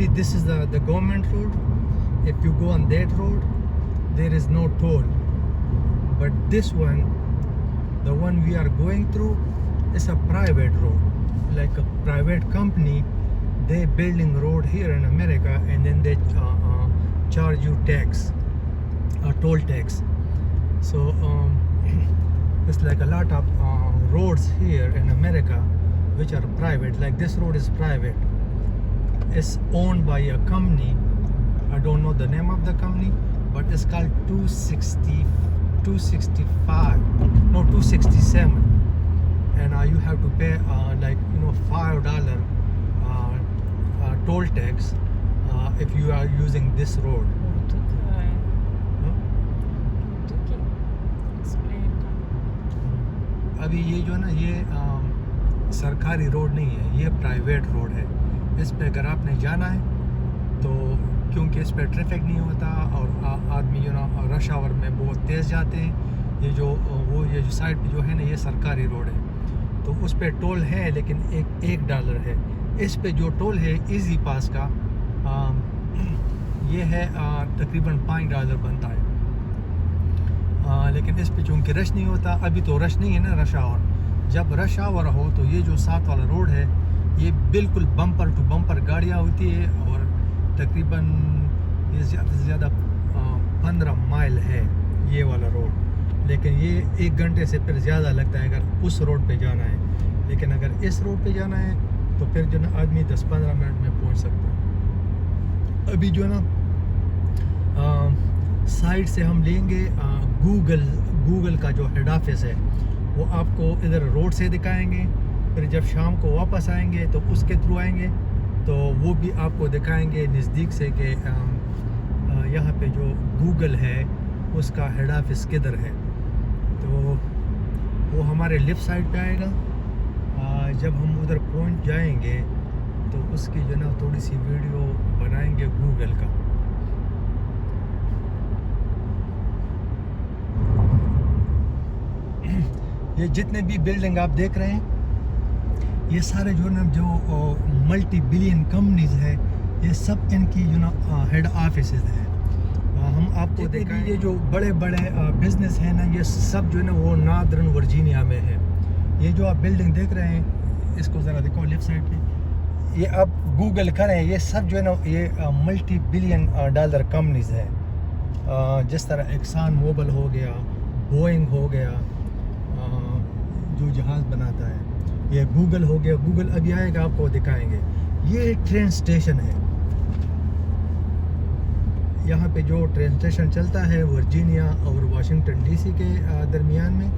see, this is the government road. If you go on that road, there is no toll. But this one, the one we are going through, is a private road, like a private company. They building road here in America, and then they charge you tax, toll tax. So it's like a lot of roads here in America which are private. Like this road is private. It's owned by a company. I don't know the name of the company, but it's called 267, and you have to pay like $5 toll tax if you are using this road. अभी ये जो है ना, ये सरकारी road नहीं है, ये प्राइवेट रोड है. इस पे अगर आपने जाना है तो, क्योंकि इस पे ट्रैफिक नहीं होता और आदमी रश आवर में बहुत तेज़ जाते हैं, ये जो साइड पे जो है ना, ये सरकारी रोड है. तो उस पे टोल है, लेकिन $1 है. इस पे जो टोल है इजी पास का, ये है तकरीबन $5 बनता है. लेकिन इस पे चूँकि रश नहीं होता, अभी तो रश नहीं है ना, रश आवर. जब रश आवर हो तो ये जो 7 वाला रोड है, ये बिल्कुल बम्पर टू बम्पर गाड़ियाँ होती है, और तकरीबन ये ज़्यादा से ज़्यादा 15 माइल है ये वाला रोड. लेकिन ये 1 घंटे से फिर ज़्यादा लगता है अगर उस रोड पे जाना है. लेकिन अगर इस रोड पे जाना है तो फिर जो ना आदमी 10-15 मिनट में पहुंच सकता है. अभी जो ना साइड से हम लेंगे गूगल का जो हेड ऑफिस है, वो आपको इधर रोड से दिखाएंगे. फिर जब शाम को वापस आएंगे तो उसके थ्रू आएंगे, तो वो भी आपको दिखाएंगे नज़दीक से कि यहाँ पे जो गूगल है उसका हेड ऑफिस किधर है. तो वो हमारे लेफ़्ट साइड पे आएगा. जब हम उधर पहुँच जाएंगे तो उसकी जो ना थोड़ी सी वीडियो बनाएंगे गूगल का. ये जितने भी बिल्डिंग आप देख रहे हैं, ये सारे जो मल्टी बिलियन कंपनीज है, ये सब इनकी हेड ऑफिस है. हम आपको देखें, ये जो बड़े बड़े बिजनेस है ना, ये सब जो है ना वो नॉर्दर्न वर्जीनिया में है. ये जो आप बिल्डिंग देख रहे हैं, इसको ज़रा देखो लेफ्ट साइड पे, ये आप गूगल करें, ये सब जो है ना ये मल्टी बिलियन डॉलर कंपनीज है. जिस तरह एक्सान मोबिल हो गया, बोइंग हो गया, जो जहाज़ बनाता है, ये गूगल हो गया. गूगल अभी आएगा, आपको दिखाएंगे. ये ट्रेन स्टेशन है. यहाँ पे जो ट्रेन स्टेशन चलता है वर्जीनिया और वाशिंगटन डीसी के दरमियान में,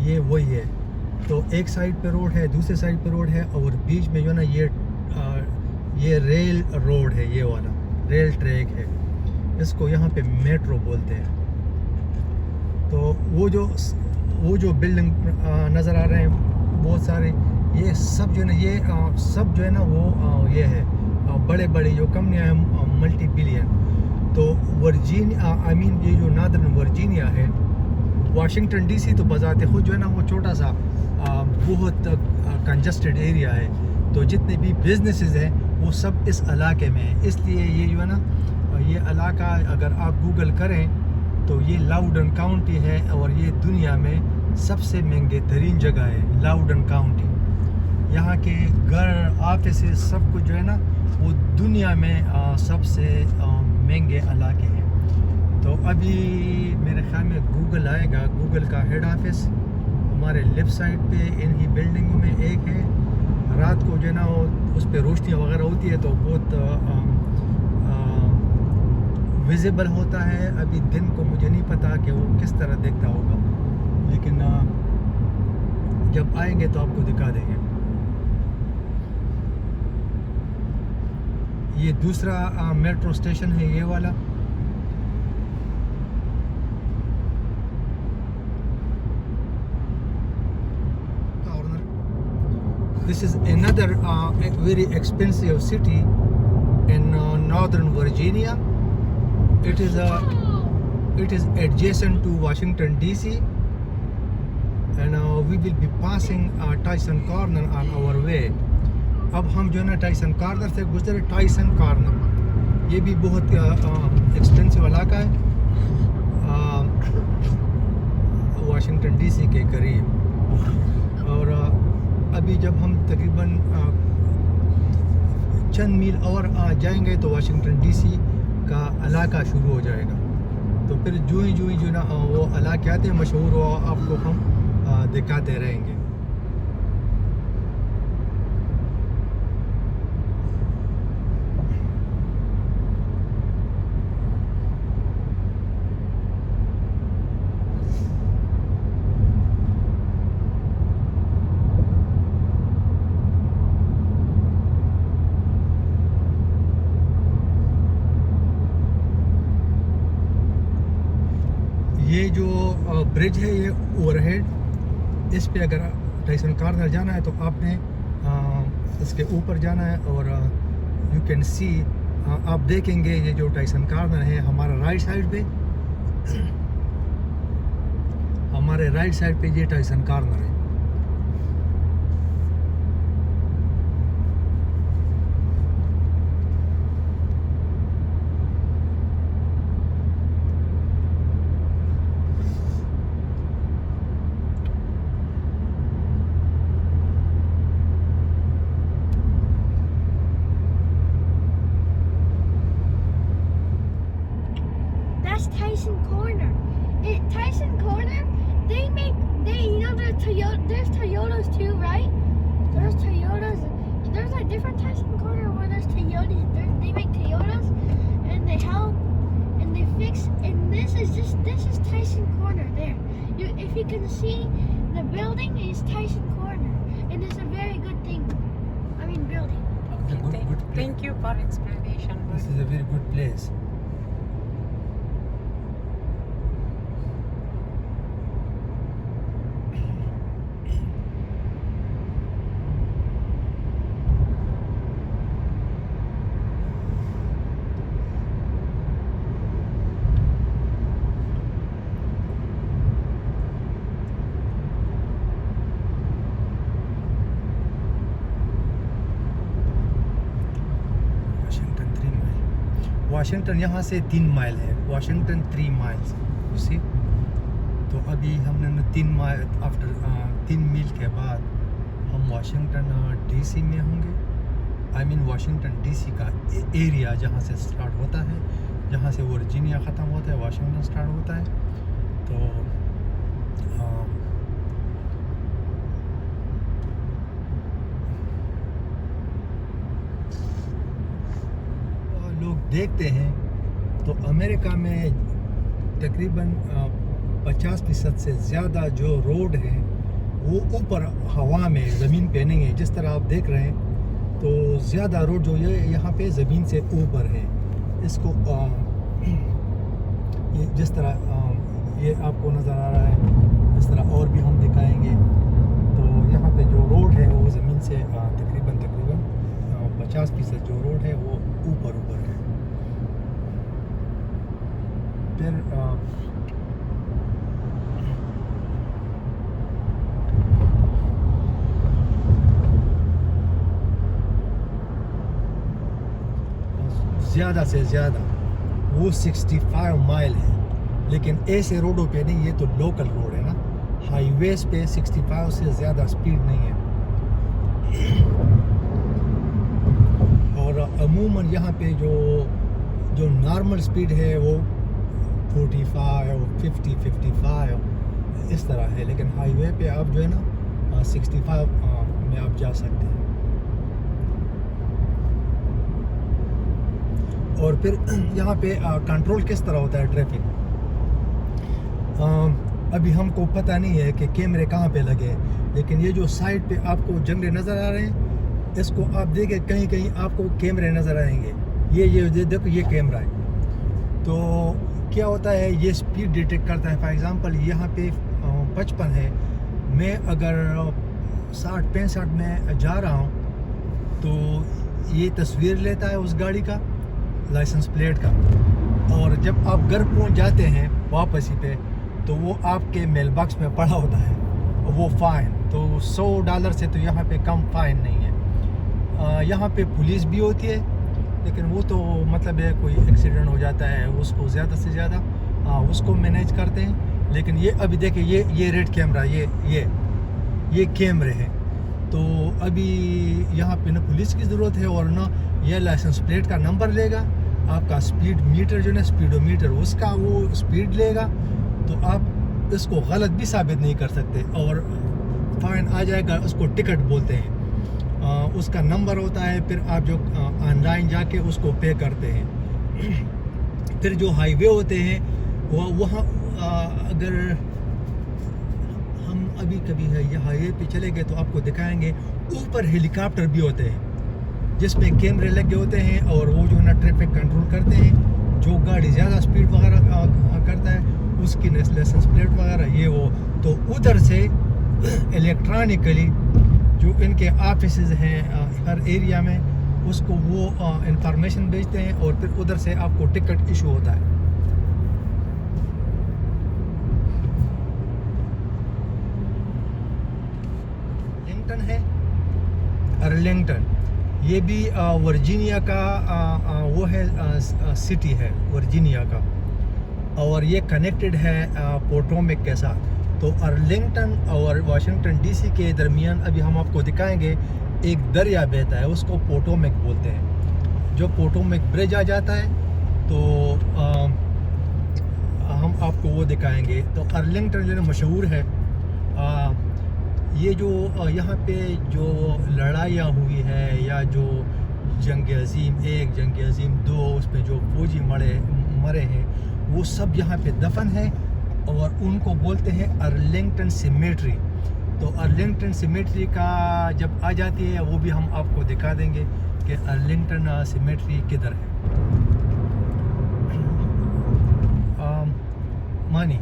ये वही है. तो एक साइड पे रोड है, दूसरे साइड पे रोड है, और बीच में जो ना ये रेल रोड है, ये वाला रेल ट्रैक है. इसको यहाँ पे मेट्रो बोलते हैं. तो वो जो बिल्डिंग नज़र आ रहे हैं बहुत सारे, ये सब जो है ना, ये सब जो है ना वो ये है बड़े बड़े जो कंपनियाँ हैं मल्टी बिलियन. तो वर्जीनिया, ये जो नॉर्दर्न वर्जीनिया है, वाशिंगटन डीसी तो बजाते खुद जो है ना वो छोटा सा बहुत कंजस्टेड एरिया है. तो जितने भी बिजनेसेस हैं वो सब इस इलाके में है. इसलिए ये जो है ना, ये इलाका अगर आप गूगल करें तो ये लाउडन काउंटी है, और ये दुनिया में सबसे महंगे तरीन जगह है, लाउडन काउंटी. यहाँ के घर, ऑफिस, सब कुछ जो है ना वो दुनिया में सबसे महंगे इलाके हैं. तो अभी मेरे ख्याल में गूगल आएगा. गूगल का हेड ऑफिस हमारे लेफ़्ट साइड पे इन्हीं बिल्डिंगों में एक है. रात को जो है ना उस पर रोशनी वगैरह होती है तो बहुत विजिबल होता है. अभी दिन को मुझे नहीं पता कि वो किस तरह दिखता होगा, लेकिन जब आएंगे तो आपको दिखा देंगे. ये दूसरा मेट्रो स्टेशन है, ये वाला. This is another very expensive city in northern Virginia. It is adjacent to Washington DC, and we will be passing Tyson Corner on our way. अब हम जो है ना टाइसन कॉर्नर से गुजरे। टाइसन कॉर्नर ये भी बहुत एक्सपेंसिव इलाका है वाशिंगटन डीसी के करीब। और अभी जब हम तकरीबन चंद मील और जाएंगे तो वाशिंगटन डीसी का इलाका शुरू हो जाएगा। तो फिर जो ही ना वो इलाके आते हैं मशहूर, वो आपको हम दिखाते रहेंगे। ये जो ब्रिज है ये ओवरहेड, इस पे अगर टाइसन कॉर्नर जाना है तो आपने इसके ऊपर जाना है। और यू कैन सी, आप देखेंगे ये जो टाइसन कॉर्नर है हमारा राइट साइड पे, हमारे राइट साइड पे ये टाइसन कॉर्नर है। Tyson Corner. Tyson Corner, there's Toyotas too, right? There's Toyotas. There's a different Tyson Corner where there's Toyotas. They make Toyotas and they help and they fix. And this is Tyson Corner there. If you can see, the building is Tyson Corner, and it's a very good thing. I mean, building. Thank you for explanation. This is a very good place. Washington यहाँ से 3 mile है। Washington 3 miles उसी। तो अभी हमने 3 mile after 3 मील के बाद हम वाशिंगटन डीसी में होंगे। आई मीन वाशिंगटन डीसी का एरिया जहाँ से स्टार्ट होता है, जहाँ से वर्जीनिया ख़त्म होता है वाशिंगटन स्टार्ट होता है। तो लोग देखते हैं तो अमेरिका में तकरीबन 50% से ज़्यादा जो रोड हैं वो ऊपर हवा में ज़मीन पे नहीं है। जिस तरह आप देख रहे हैं तो ज़्यादा रोड जो ये यहाँ पे ज़मीन से ऊपर है। इसको ये जिस तरह ये आपको नज़र आ रहा है, इस तरह और भी हम दिखाएंगे। तो यहाँ पे जो रोड है वो ज़मीन से तकरीबन 50% जो रोड है वो ऊपर है। फिर ज़्यादा से ज़्यादा वो 65 माइल है, लेकिन ऐसे रोडों पे नहीं, ये तो लोकल रोड है ना। हाईवेज पे 65 से ज़्यादा स्पीड नहीं है। और अमूमन यहाँ पे जो नॉर्मल स्पीड है वो 45, 50, 55 इस तरह है। लेकिन हाईवे पे आप जो है ना 65 में आप जा सकते हैं। और फिर यहाँ पे कंट्रोल किस तरह होता है ट्रैफिक, अभी हमको पता नहीं है कि कैमरे कहाँ पे लगे हैं। लेकिन ये जो साइड पे आपको जंगले नज़र आ रहे हैं, इसको आप देखें कहीं कहीं आपको कैमरे नज़र आएंगे। ये देखो ये कैमरा है। तो क्या होता है, ये स्पीड डिटेक्ट करता है। फॉर एग्ज़ाम्पल यहाँ पे 55 है, मैं अगर 60-65 में जा रहा हूँ तो ये तस्वीर लेता है उस गाड़ी का लाइसेंस प्लेट का। और जब आप घर पहुँच जाते हैं वापसी पे तो वो आपके मेल बॉक्स में पड़ा होता है वो फ़ाइन। तो $100 से तो यहाँ पे कम फ़ाइन नहीं है। यहाँ पे पुलिस भी होती है, लेकिन वो तो मतलब है कोई एक्सीडेंट हो जाता है उसको ज़्यादा से ज़्यादा उसको मैनेज करते हैं। लेकिन ये अभी देखिए ये रेड कैमरा ये कैमरे हैं, तो अभी यहाँ पे ना पुलिस की ज़रूरत है और ना ये लाइसेंस प्लेट का नंबर लेगा, आपका स्पीड मीटर जो है ना स्पीडोमीटर उसका वो स्पीड लेगा, तो आप इसको गलत भी साबित नहीं कर सकते और फाइन आ जाएगा। उसको टिकट बोलते हैं, उसका नंबर होता है, फिर आप जो ऑनलाइन जाके उसको पे करते हैं। फिर जो हाईवे होते हैं वहाँ अगर हम अभी कभी है ये हाईवे पे चले गए तो आपको दिखाएंगे, ऊपर हेलीकॉप्टर भी होते हैं जिसमें कैमरे लगे होते हैं और वो जो ना ट्रैफिक कंट्रोल करते हैं, जो गाड़ी ज़्यादा स्पीड वगैरह करता है उसकी लाइसेंस प्लेट वगैरह ये वो, तो उधर से इलेक्ट्रॉनिकली जो इनके ऑफिसेज हैं हर एरिया में उसको वो इंफॉर्मेशन भेजते हैं और फिर उधर से आपको टिकट इशू होता है। अर्लिंगटन है, अर्लिंगटन ये भी वर्जीनिया का वो है सिटी है वर्जीनिया का, और ये कनेक्टेड है पोटोमेक के साथ। तो अर्लिंगटन और वाशिंगटन डीसी के दरमियान अभी हम आपको दिखाएंगे एक दरिया बहता है, उसको पोटोमेक बोलते हैं। जो पोटोमेक ब्रिज आ जाता है तो हम आपको वो दिखाएंगे। तो अर्लिंगटन जो है मशहूर है, ये जो यहाँ पे जो लड़ाइयाँ हुई है या जो जंग अज़ीम 1 जंग अज़ीम 2 उसमें जो फौजी मरे हैं वो सब यहाँ पे दफन है और उनको बोलते हैं अर्लिंगटन सिमेट्री। तो अर्लिंगटन सिमेट्री का जब आ जाती है वो भी हम आपको दिखा देंगे कि अर्लिंगटन सिमेट्री किधर है। मानी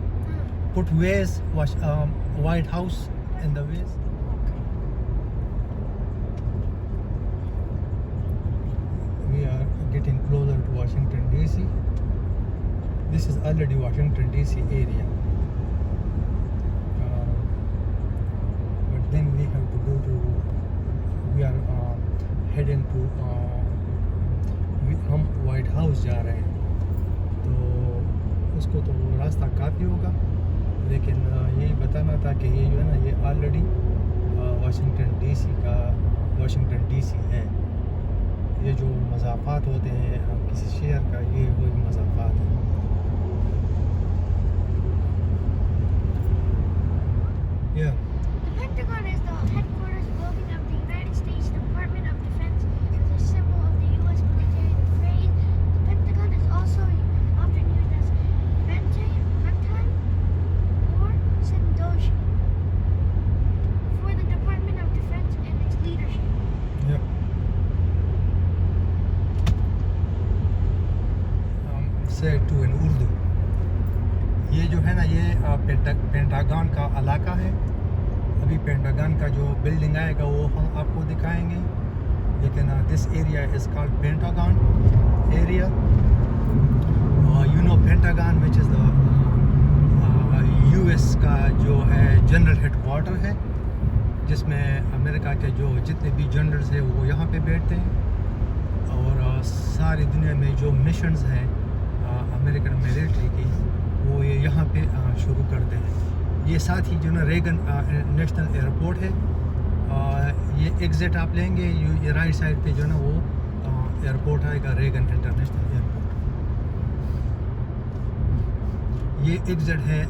पुट वेज white house in the ways. We are getting closer to Washington DC. This is already Washington DC area, but then we have to go to, we are heading to हम White House जा रहे हैं, तो उसको तो रास्ता काफ़ी होगा, लेकिन यही बताना था कि ये जो है ना ये ऑलरेडी वाशिंगटन डीसी है। ये जो मज़ाफ़ात होते हैं किसी शहर का, ये वही मज़ाफ़ात है। Yeah. The Pentagon is the headquarters building of the United States Department of Defense and the symbol of the U.S. military. The phrase the Pentagon is also often used as Pentagon or Sendoshi for the Department of Defense and its leadership. Yeah. Say to in Urdu. ये जो है ना ये pentagon का इलाका है। अभी pentagon का जो बिल्डिंग आएगा वो हम आपको दिखाएंगे, लेकिन this area is called pentagon area. You know pentagon which is the US का जो है जनरल हेडक्वार्टर है, जिसमें अमेरिका के जो जितने भी जनरल्स हैं वो यहाँ पे बैठते हैं, और सारी दुनिया में जो मिशंस हैं अमेरिकन मिलिट्री की वो ये यहाँ पे शुरू करते हैं। ये साथ ही जो ना रेगन नेशनल एयरपोर्ट है, ये एग्ज़िट आप लेंगे ये राइट साइड पे जो ना वो एयरपोर्ट आएगा, रेगन इंटरनेशनल एयरपोर्ट। ये एग्ज़िट है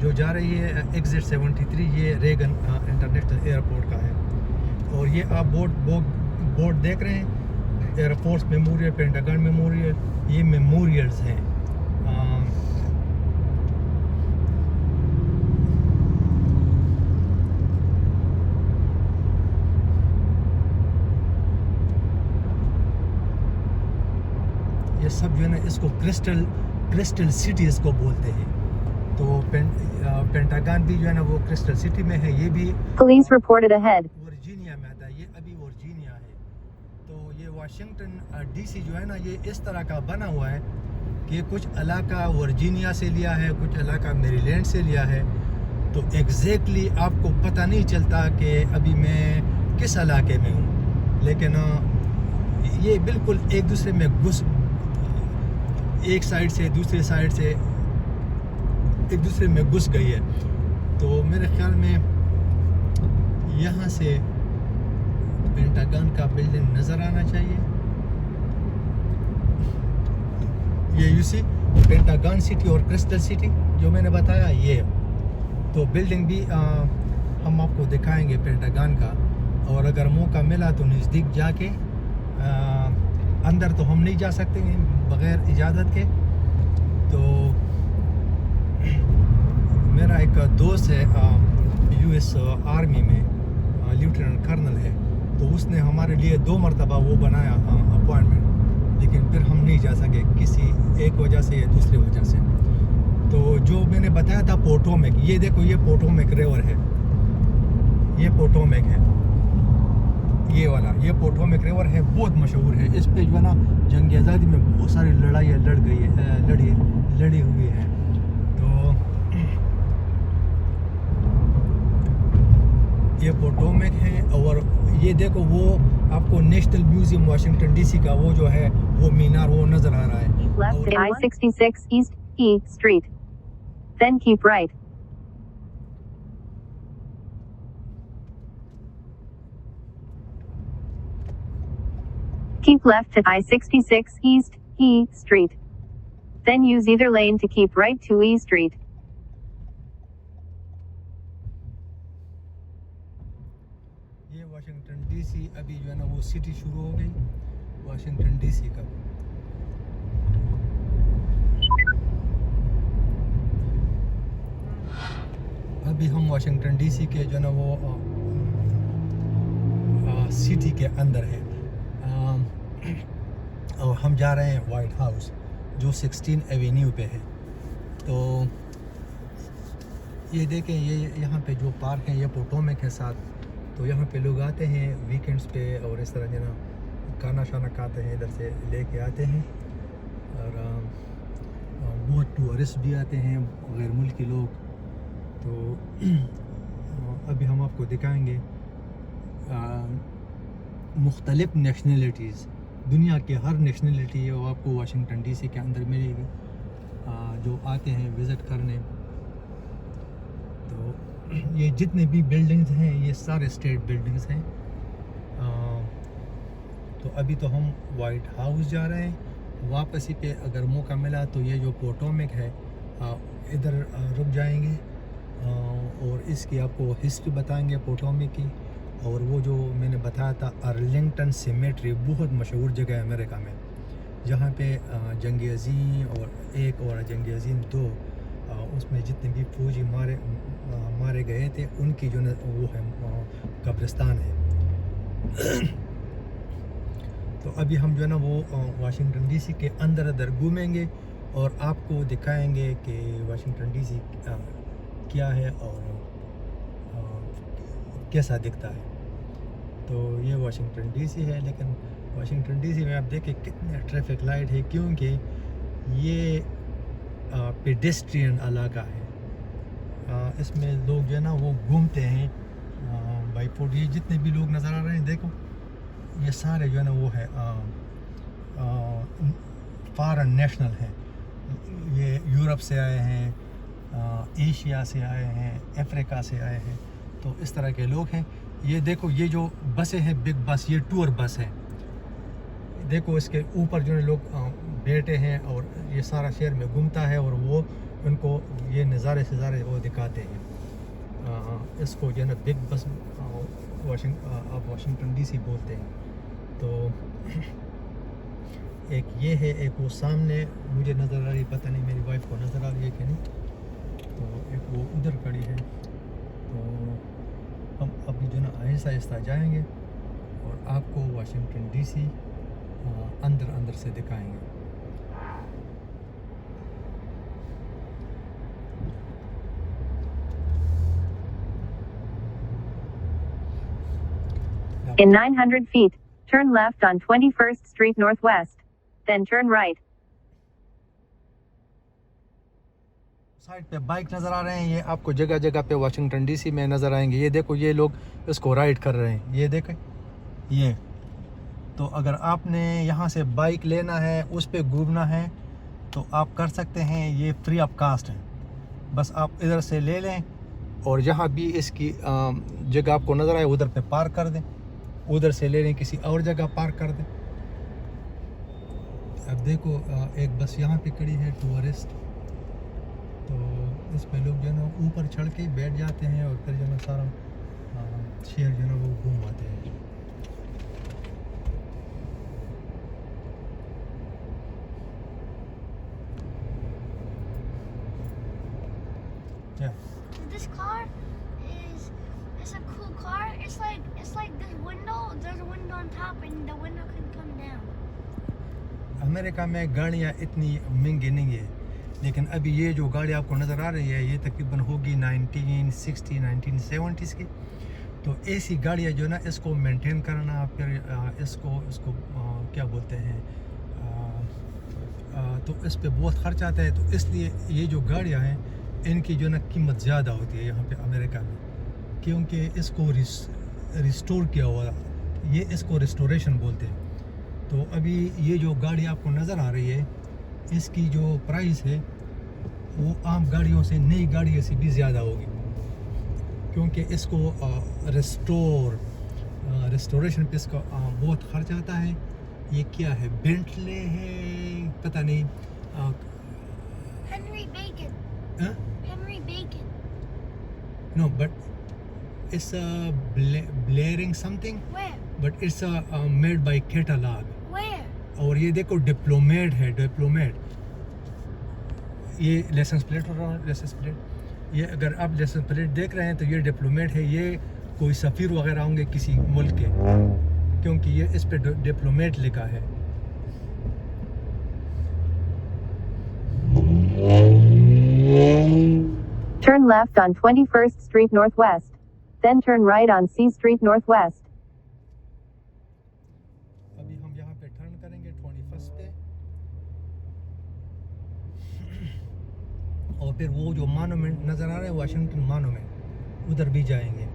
जो जा रही है एग्ज़िट 73, ये रेगन इंटरनेशनल एयरपोर्ट का है। और ये आप बोर्ड देख रहे हैं, एयरफोर्स मेमोरियल, पेंटागन मेमोरियल, ये मेमोरियल्स हैं। ये सब जो है ना इसको क्रिस्टल सिटी इसको बोलते हैं। तो पेंटागन भी जो है ना वो क्रिस्टल सिटी में है, ये भी Police reported ahead. वर्जीनिया में आता है, ये अभी वर्जीनिया है। तो ये वाशिंगटन डीसी जो है ना ये इस तरह का बना हुआ है कि कुछ इलाका वर्जीनिया से लिया है, कुछ इलाका मेरीलैंड से लिया है। तो एग्जैक्टली आपको पता नहीं चलता कि अभी मैं किस इलाके में हूँ, लेकिन ये बिल्कुल एक दूसरे में एक साइड से दूसरे साइड से एक दूसरे में घुस गई है। तो मेरे ख्याल में यहाँ से पेंटागन का बिल्डिंग नज़र आना चाहिए। ये यूसी पेंटागन सिटी और क्रिस्टल सिटी जो मैंने बताया ये, तो बिल्डिंग भी हम आपको दिखाएंगे पेंटागन का। और अगर मौका मिला तो नज़दीक जाके अंदर तो हम नहीं जा सकते बग़ैर इजाज़त के। तो मेरा एक दोस्त है यूएस आर्मी में लेफ्टिनेंट कर्नल है, तो उसने हमारे लिए 2 मरतबा वो बनाया अपॉइंटमेंट, लेकिन फिर हम नहीं जा सके किसी एक वजह से या दूसरी वजह से। तो जो मैंने बताया था पोटोमेक, ये देखो ये पोटोमेक रिवर है, ये पोटोमेक है, ये वाला ये पोटोमेक रिवर है, बहुत मशहूर है। इस पे जो है ना जंग आज़ादी में बहुत सारी लड़ाइयाँ लड़ी हुई है। तो ये पोटोमेक है। और ये देखो वो आपको नेशनल म्यूजियम वाशिंगटन डीसी का वो जो है वो मीनार वो नज़र आ रहा है। Left at I-66 East E Street. Then keep right. Keep left at I-66 East E Street. Then use either lane to keep right to E Street. ये वाशिंगटन डीसी अभी जो है ना वो सिटी शुरू हो गई वाशिंगटन डीसी का। अभी हम वाशिंगटन डीसी के जो है ना वो सिटी के अंदर है। और हम जा रहे हैं वाइट हाउस जो 16 एवेन्यू पे है। तो ये देखें ये यहाँ पे जो पार्क है ये पोटोमेक के साथ, तो यहाँ पे लोग आते हैं वीकेंड्स पे और इस तरह जो ना खाना शाना खाते हैं, इधर से लेके आते हैं। और बहुत टूरिस्ट भी आते हैं गैर मुल्की लोग। तो अभी हम आपको दिखाएंगे मुख्तलिफ नेशनलिटीज़, दुनिया के हर नेशनलिटी है वो आपको वाशिंगटन डीसी के अंदर मिलेगी जो आते हैं विज़िट करने। तो ये जितने भी बिल्डिंग्स हैं ये सारे स्टेट बिल्डिंग्स हैं। तो अभी तो हम वाइट हाउस जा रहे हैं, वापसी पे अगर मौका मिला तो ये जो पोटोमेक है इधर रुक जाएंगे और इसकी आपको हिस्ट्री बताएंगे पोटोमेक की। और वो जो मैंने बताया था अर्लिंगटन सिमेट्री बहुत मशहूर जगह है अमेरिका में, जहाँ पे जंग अज़ीम और एक और जंग अज़ीम 2 उसमें जितने भी फौजी मारे गए थे उनकी जो वो है कब्रिस्तान है। तो अभी हम जो है ना वो वाशिंगटन डीसी के अंदर घूमेंगे और आपको दिखाएंगे कि वाशिंगटन डीसी क्या है और कैसा दिखता है। तो ये वाशिंगटन डीसी है, लेकिन वाशिंगटन डीसी में आप देखें कितने ट्रैफिक लाइट है, क्योंकि ये पेडेस्ट्रियन इलाका है। इसमें लोग जो है ना वो घूमते हैं बाई फुट। ये जितने भी लोग नज़र आ रहे हैं देखो ये सारे जो है ना वो है फॉरेन नेशनल हैं। ये यूरोप से आए हैं, एशिया से आए हैं, अफ्रीका से आए हैं, तो इस तरह के लोग हैं। ये देखो ये जो बसें हैं बिग बस, ये टूर बस है। देखो इसके ऊपर जो लोग बैठे हैं और ये सारा शहर में घूमता है और वो उनको ये नज़ारे से वो दिखाते हैं। इसको जो है ना बिग बस वाशिंगटन डीसी बोलते हैं। तो एक ये है, एक वो सामने मुझे नज़र आ रही, पता नहीं मेरी वाइफ को नज़र आ रही है कि नहीं। तो एक वो उधर खड़ी है। तो हम अभी जो ना आहिस्ता आहिस्ता जाएंगे और आपको वाशिंगटन डीसी अंदर से दिखाएंगे। In 900 feet, turn left on 21st Street Northwest. Then turn right. Side पे बाइक नज़र आ रहे हैं, ये आपको जगह जगह पे वाशिंगटन डीसी में नज़र आएंगे। ये देखो ये लोग इसको राइड कर रहे हैं, ये देखें तो अगर आपने यहाँ से बाइक लेना है, उस पे घूमना है, तो आप कर सकते हैं। ये फ्री ऑफ कास्ट है, बस आप इधर से ले लें और जहाँ भी इसकी जगह आपको नज़र आए उधर पे पार्क कर दें, उधर से ले लें, किसी और जगह पार्क कर दें। अब देखो एक बस यहाँ पे खड़ी है टूरिस्ट, तो इस पे लोग जो है ना ऊपर चढ़ के बैठ जाते हैं और फिर जो है सारा शहर जो है ना वो घूम आते हैं। This car it's a cool car. It's like this window. There's a window on top, and the window can come down. America में गाड़ियाँ इतनी महंगी नहीं है, लेकिन अभी ये जो गाड़ी आपको नज़र आ रही है ये तकरीबन होगी 1960 1970s की। तो ऐसी गाड़ियाँ जो है ना इसको मेंटेन करना, फिर इसको क्या बोलते हैं, तो इस पे बहुत खर्च आता है। तो इसलिए ये जो गाड़ियाँ हैं इनकी जो है ना कीमत ज़्यादा होती है यहाँ पे अमेरिका में, क्योंकि इसको रिस्टोर किया हुआ, ये इसको रिस्टोरेशन बोलते हैं। तो अभी ये जो गाड़ी आपको नज़र आ रही है इसकी जो प्राइस है वो आम गाड़ियों से, नई गाड़ियों से भी ज़्यादा होगी, क्योंकि इसको रिस्टोरेशन पे इसका बहुत खर्च आता है। ये क्या है, बेंटले है, पता नहीं। Henry Bacon. Huh? Henry Bacon. No, but it's a blaring something, Where? but it's made by catalog. Where? और ये देखो डिप्लोमेट है, डिप्लोमेट, ये लाइसेंस प्लेट हो रहा है, लाइसेंस प्लेट। ये अगर आप लाइसेंस प्लेट देख रहे हैं तो ये डिप्लोमेट है, ये कोई सफ़ीर वगैरह होंगे किसी मुल्क के, क्योंकि ये इस पे डिप्लोमेट लिखा है। Turn left on 21st Street Northwest. Then turn right on C Street Northwest. अभी हम यहाँ पे टर्न करेंगे 21st पे, और फिर वो जो मॉन्यूमेंट नज़र आ रहा है वाशिंगटन मॉन्यूमेंट, उधर भी जाएंगे।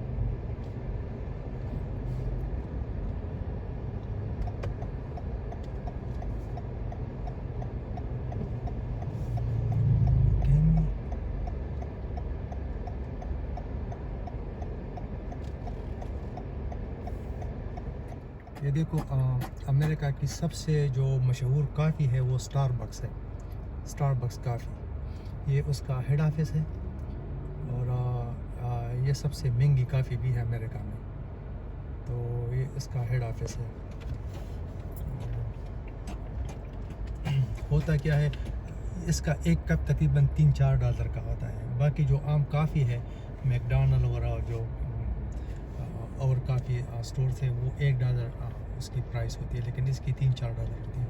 ये देखो अमेरिका की सबसे जो मशहूर काफ़ी है वो स्टारबक्स है, स्टारबक्स काफ़ी, ये उसका हेड ऑफिस है। और ये सबसे महंगी काफ़ी भी है अमेरिका में, तो ये इसका हेड ऑफिस है। होता क्या है, इसका एक कप तकरीबन $3-4 का होता है। बाकी जो आम काफ़ी है, मैकडॉनल्ड और जो और काफ़ी स्टोर थे वो $1 उसकी प्राइस होती है, लेकिन इसकी $3-4 होती है।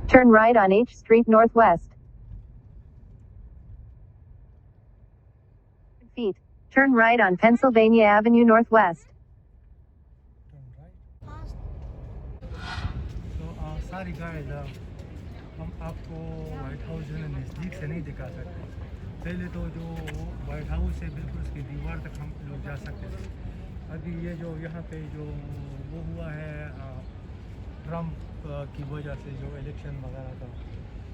Turn right on H Street Northwest. Feet. Turn right on Pennsylvania Avenue Northwest. तो सारी गाइड हम आपको वाइट हाउस जो है नज़दीक से नहीं दिखा सकते। पहले तो जो वाइट हाउस है बिल्कुल उसकी दीवार तक हम लोग जा सकते थे। अभी ये जो यहाँ पे जो वो हुआ है ट्रम्प की वजह से, जो इलेक्शन वगैरह का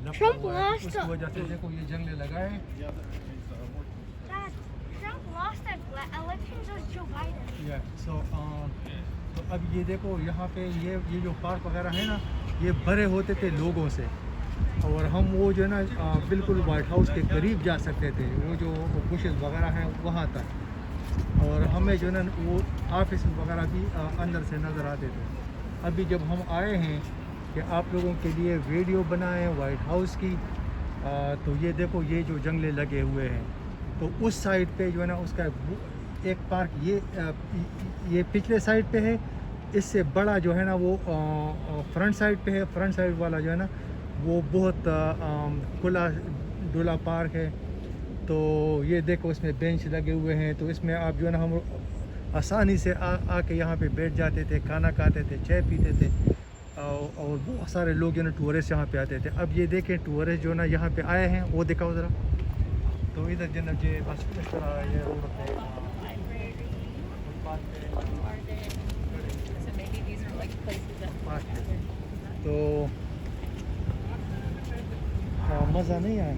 लफड़ा हुआ है, उसकी वजह से देखो ये जंगले लगाए। Trump lost that election to Joe Biden. तो अब ये देखो यहाँ पे ये जो पार्क वगैरह है ना, ये भरे होते थे लोगों से, और हम वो जो है ना बिल्कुल वाइट हाउस के करीब जा सकते थे, वो जो बुशेस वगैरह हैं वहाँ तक, और हमें जो है ना वो ऑफिस वगैरह भी अंदर से नज़र आते थे। अभी जब हम आए हैं कि आप लोगों के लिए वीडियो बनाएं वाइट हाउस की, तो ये देखो ये जो जंगले लगे हुए हैं, तो उस साइड पे जो है ना उसका एक पार्क ये पिछले साइड पे है, इससे बड़ा जो है ना वो फ्रंट साइड पे है। फ्रंट साइड वाला जो है ना वो बहुत खुला डुला पार्क है। तो ये देखो इसमें बेंच लगे हुए हैं, तो इसमें आप जो है ना हम आसानी से आके यहाँ पे बैठ जाते थे, खाना खाते थे, चाय पीते थे, और और बहुत सारे लोग जो ना टूरिस्ट यहाँ पे आते थे। अब ये देखें टूरिस्ट जो ना यहाँ पे आए हैं वो दिखाओ ज़रा। तो इधर जो ना ये बस इस तरह ये रोड पे फुटपाथ पे So maybe these are like places that पास पे तो मज़ा नहीं आया।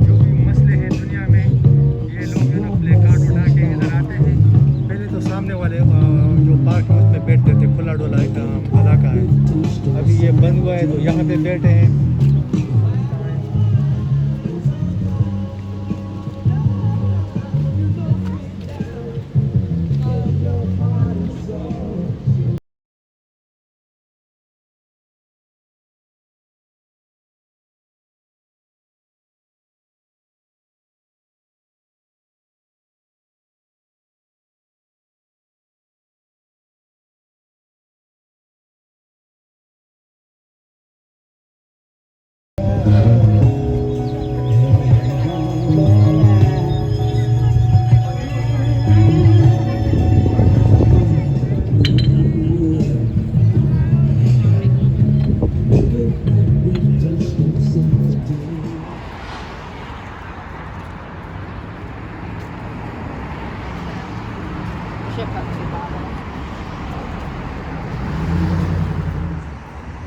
जो भी मसले हैं दुनिया में ये लोग जो ना प्ले कार्ड उठा के इधर आते हैं। पहले तो सामने वाले जो पार्क है उस पर बैठते थे, खुला डुला इलाका है। अभी ये बंद हुआ है तो यहाँ पे बैठे हैं। ship up to bottom.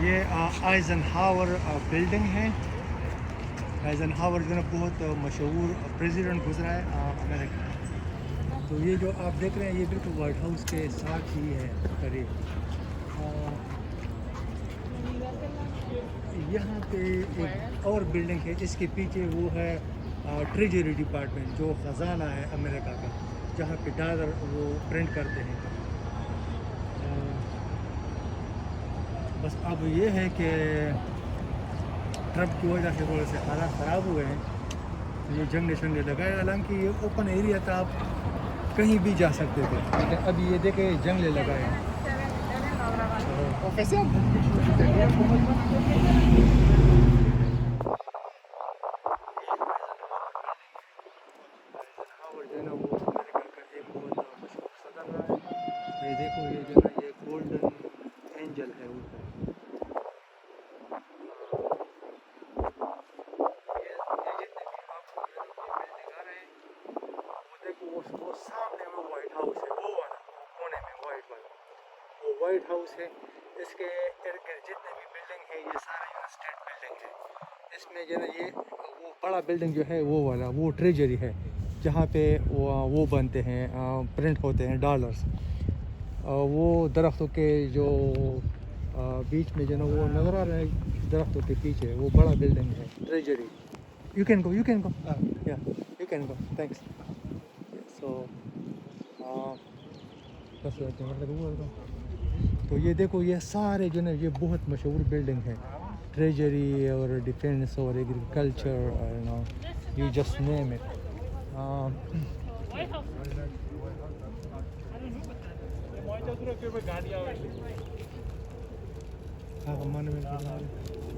ये आइजनहावर बिल्डिंग है। आइजनहावर जो है बहुत मशहूर प्रेसिडेंट गुजरा है अमेरिका का। तो ये जो आप देख रहे हैं ये बिल्कुल वाइट हाउस के साथ ही है करीब। यहाँ पे एक और बिल्डिंग है जिसके पीछे वो है ट्रेजरी डिपार्टमेंट जो ख़जाना है अमेरिका का, जहाँ पे डॉलर वो प्रिंट करते हैं। बस अब ये है कि ट्रक की वजह से थोड़े से हालात ख़राब हुए हैं तो ये जंगले शंगले लगाए। हालांकि ये ओपन एरिया था, आप कहीं भी जा सकते थे, लेकिन अभी ये देखे जंगले लगाए हैं। ये देखो ये जो है ये गोल्डन एंजल है ऊपर। ये जितने भी आपको बिल्डिंग आ रहे हैं वो देखो वो सामने में वाइट हाउस है, वो वाला वो कोने में वाइट वाला वो वाइट हाउस है। इसके इर्द गिर्द जितने भी बिल्डिंग है ये सारे स्टेट बिल्डिंग है। इसमें जो है ये वो बड़ा बिल्डिंग जो है वो वाला वो ट्रेजरी है जहाँ पे वो बनते हैं, प्रिंट होते हैं डॉलर्स। वो दरख्तों के जो बीच में जो ना वो नज़र आ रहा है दरख्तों के पीछे वो बड़ा बिल्डिंग है ट्रेजरी। यू कैन गो या यू कैन गो थैंक्स। सो बस तो ये देखो ये सारे जो ना ये बहुत मशहूर बिल्डिंग है, ट्रेजरी और डिफेंस और agriculture, you just name it.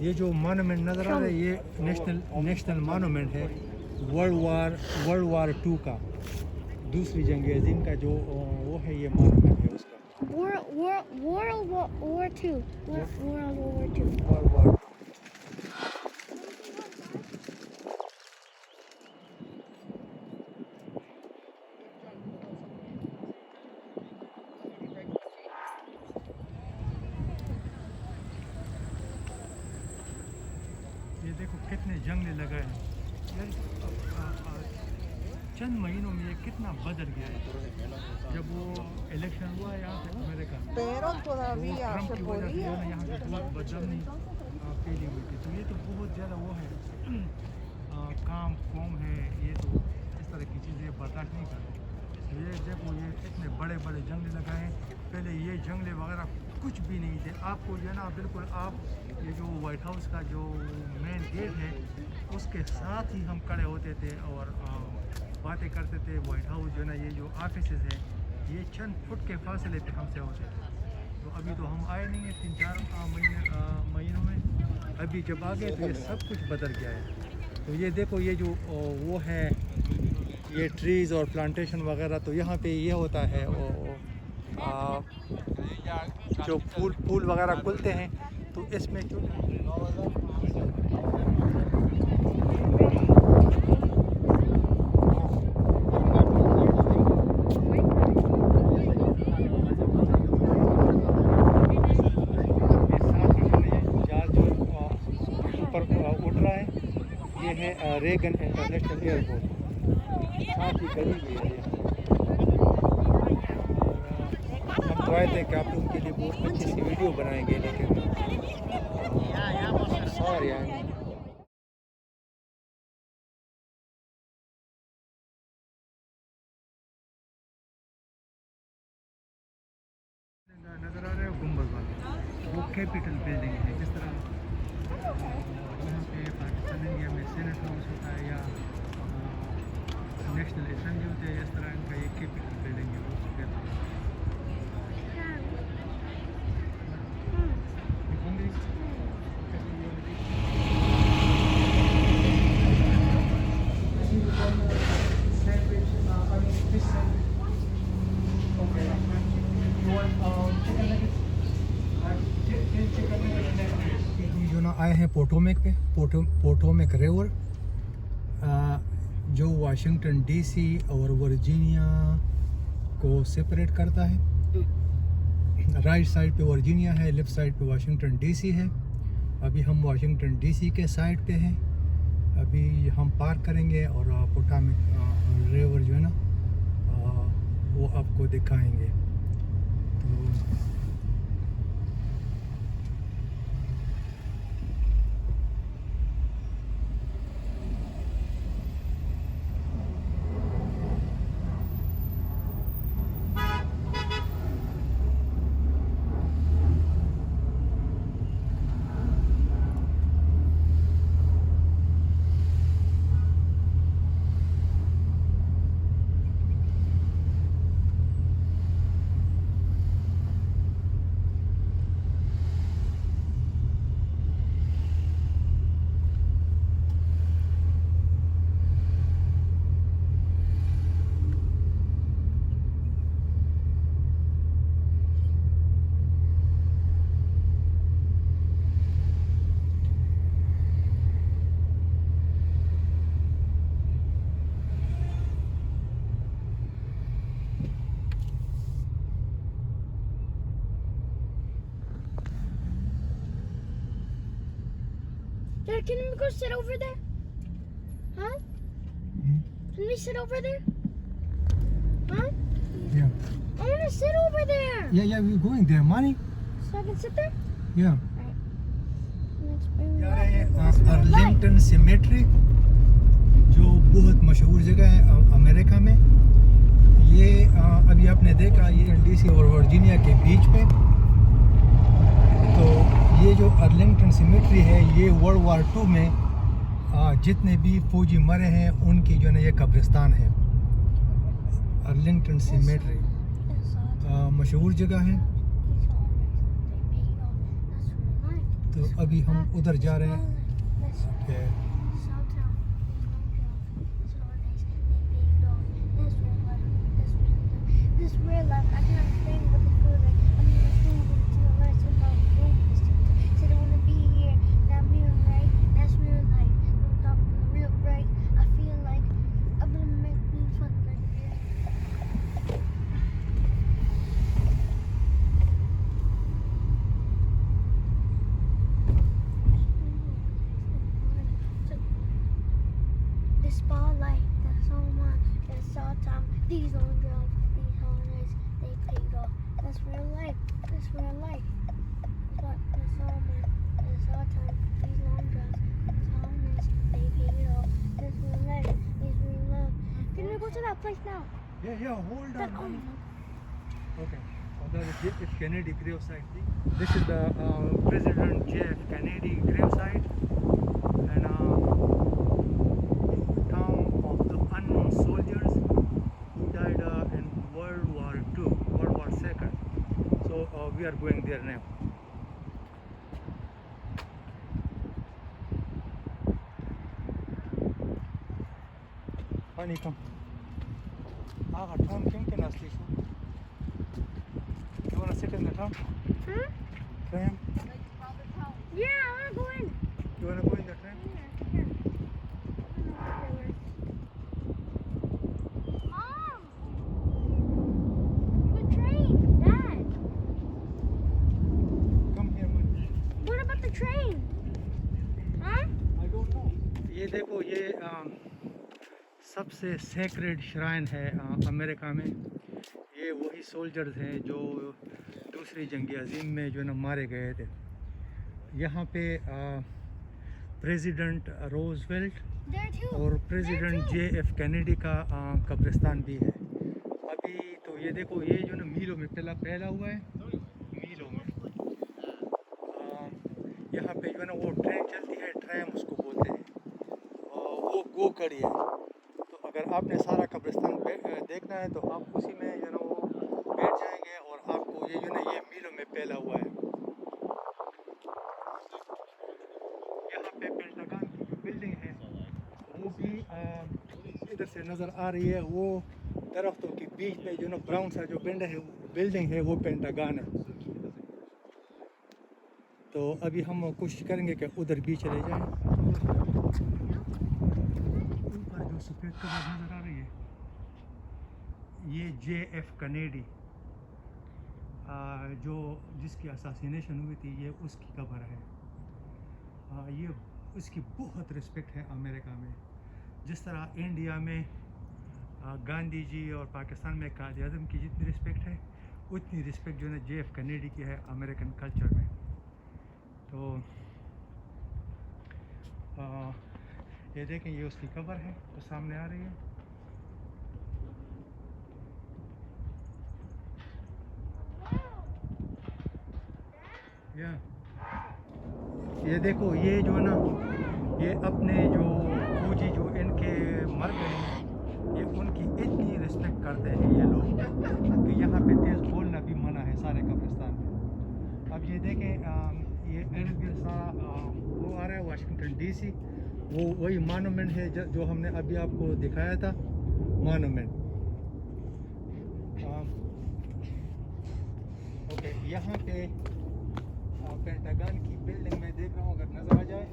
ये जो मोनूमेंट नज़र आ रहा है ये नेशनल मोनूमेंट है वर्ल्ड वार 2 का, दूसरी जंग अज़ीम का जो वो है ये मोनूमेंट है उसका। World War II. World War II. World war 2। ये देखो कितने जंगले लगाए हैं यार। चंद महीनों में ये कितना बदल गया है। जब वो इलेक्शन हुआ है यहाँ पे अमेरिका में Pero तो todavía ट्रम्प se की वजह से जो है ना podía. यहाँ पे बहुत बदलनी फैली हुई थी। तो ये तो बहुत ज़्यादा वो है काम कौम है, ये तो इस तरह की चीज़ें बर्दाश्त नहीं करते। ये देखो ये इतने बड़े बड़े जंगले लगाए हैं, पहले ये जंगले वगैरह कुछ भी नहीं थे। आपको जो है ना बिल्कुल आप ये जो वाइट हाउस का जो मेन गेट है उसके साथ ही हम खड़े होते थे और बातें करते थे। वाइट हाउस जो है ना, ये जो ऑफिस है ये चंद फुट के फासले पे हमसे होते थे। तो अभी तो हम आए नहीं हैं 3-4 महीनों में। अभी जब आ गए तो ये सब कुछ बदल गया है। तो ये देखो, ये जो वो है, ये ट्रीज़ और प्लांटेशन वगैरह, तो यहाँ पे ये होता है जो फूल वगैरह खुलते हैं, तो इसमें जो उड़ रहा है, ये है रेगन इंटरनेशनल एयरपोर्ट, साथ ही करीब है ये। हम ट्राई थे कि आप लोगों के लिए बहुत अच्छी सी वीडियो बनाएंगे, लेकिन सॉरी नज़र आ रहे हो गुम्बद वाले, वो कैपिटल बिल्डिंग है। जिस तरह यहाँ पे पाकिस्तान इंडिया में सेनेट हाउस होता है या नेशनल असेंबली होती है, इस तरह इनका एक कैपिटल बिल्डिंग है, वो कहते हैं। जो ना आए हैं पोटोमेक पे, पोटोमेक रिवर, जो वाशिंगटन डीसी और वर्जीनिया को सेपरेट करता है। राइट साइड पे वर्जीनिया है, लेफ़्ट साइड पे वाशिंगटन डीसी है। अभी हम वाशिंगटन डीसी के साइड पे हैं। अभी हम पार्क करेंगे और पोटोमेक रिवर जो है ना, वो आपको दिखाएंगे। तो Dad, can we go sit over there? Huh? Can we sit over there? Huh? yeah, I want to sit over there. yeah, we're going there, money. So I can sit there? Yeah. Let's bring जा रहे हैं Arlington symmetry, जो बहुत मशहूर जगह है America में। ये अभी आपने देखा, ये डीसी और वर्जीनिया के बीच पे। तो ये जो अर्लिंगटन सिमेट्री है, ये वर्ल्ड वार 2 में जितने भी फौजी मरे हैं उनकी जो है ना ये कब्रिस्तान है। अर्लिंगटन सिमेट्री मशहूर जगह है। तो अभी हम उधर जा रहे हैं कि This real life, I can understand what the good like. I mean, let's move to the light so my room is said I wanna be here, not me right. That's real life. On top of the real right, I feel like I'm gonna make me fun like this. The spotlight, that's all mine. That's all time. These long drives. They paid off. That's real life. That's real life. That's all man. That's all time. These long drives. That's all nice. They paid off. That's real life. It's real love. Can we go to that place now? yeah, hold That, on. Okay. This is Kennedy gravesite. This is the President JF Kennedy gravesite, and town of the unknown soldier. we are going there now. Honey, come. Tram kim asli shu. You wanna sit in the tram? Huh? Tram? Yeah, I wanna go in. You wanna go in the tram? Here. Mom! The train, Dad. Come here, man. What about the train? Huh? I don't know. ये देखो ये सबसे sacred shrine है America में। ये वही soldiers हैं जो दूसरी जंग अजीम में जो है ना मारे गए थे। यहाँ पे प्रेसिडेंट रोजवेल्ट There too. और प्रेसिडेंट JF कैनेडी का कब्रिस्तान भी है। अभी तो ये देखो ये जो ना मीलों में फैला हुआ है, मीलों में। यहाँ पे जो है ना वो ट्रेन चलती है, ट्रैम उसको बोलते हैं, वो गो कड़ी है। तो अगर आपने सारा कब्रिस्तान देखना है तो आप उसी में जो है ना वो बैठ जाएंगे और आपको ये जो ना ये मीलों में फैला हुआ है। यहाँ पे पेंटागन की जो बिल्डिंग है वो भी इधर से नज़र आ रही है। वो दरख्तों के बीच में जो ना ब्राउन सा जो बिल्डिंग है वो पेंटागन है। तो अभी हम कोशिश करेंगे कि उधर भी चले जाएं। ऊपर जो सफ़ेद कबर नज़र आ रही है ये JF कैनेडी जो जिसकी असैसिनेशन हुई थी ये उसकी कबर है। ये उसकी बहुत रिस्पेक्ट है अमेरिका में। जिस तरह इंडिया में गांधी जी और पाकिस्तान में कायद आज़म की जितनी रिस्पेक्ट है उतनी रिस्पेक्ट जो है ना JF कैनेडी की है अमेरिकन कल्चर में। तो ये देखें ये उसकी कबर है वो सामने आ रही है। या ये देखो ये जो है ना ये अपने जो फौजी जो इनके मर गए हैं ये उनकी इतनी रिस्पेक्ट करते हैं ये लोग कि यहाँ पे तेज़ बोलना भी मना है सारे कब्रिस्तान में। अब ये देखें ये इर्द गिर्द सारा वो आ रहा है वाशिंगटन DC। वो वही मॉन्यूमेंट है जो हमने अभी आपको दिखाया था मॉन्यूमेंट। ओके यहाँ पे पेंटागन की बिल्डिंग में देख रहा हूँ अगर नज़र आ जाए।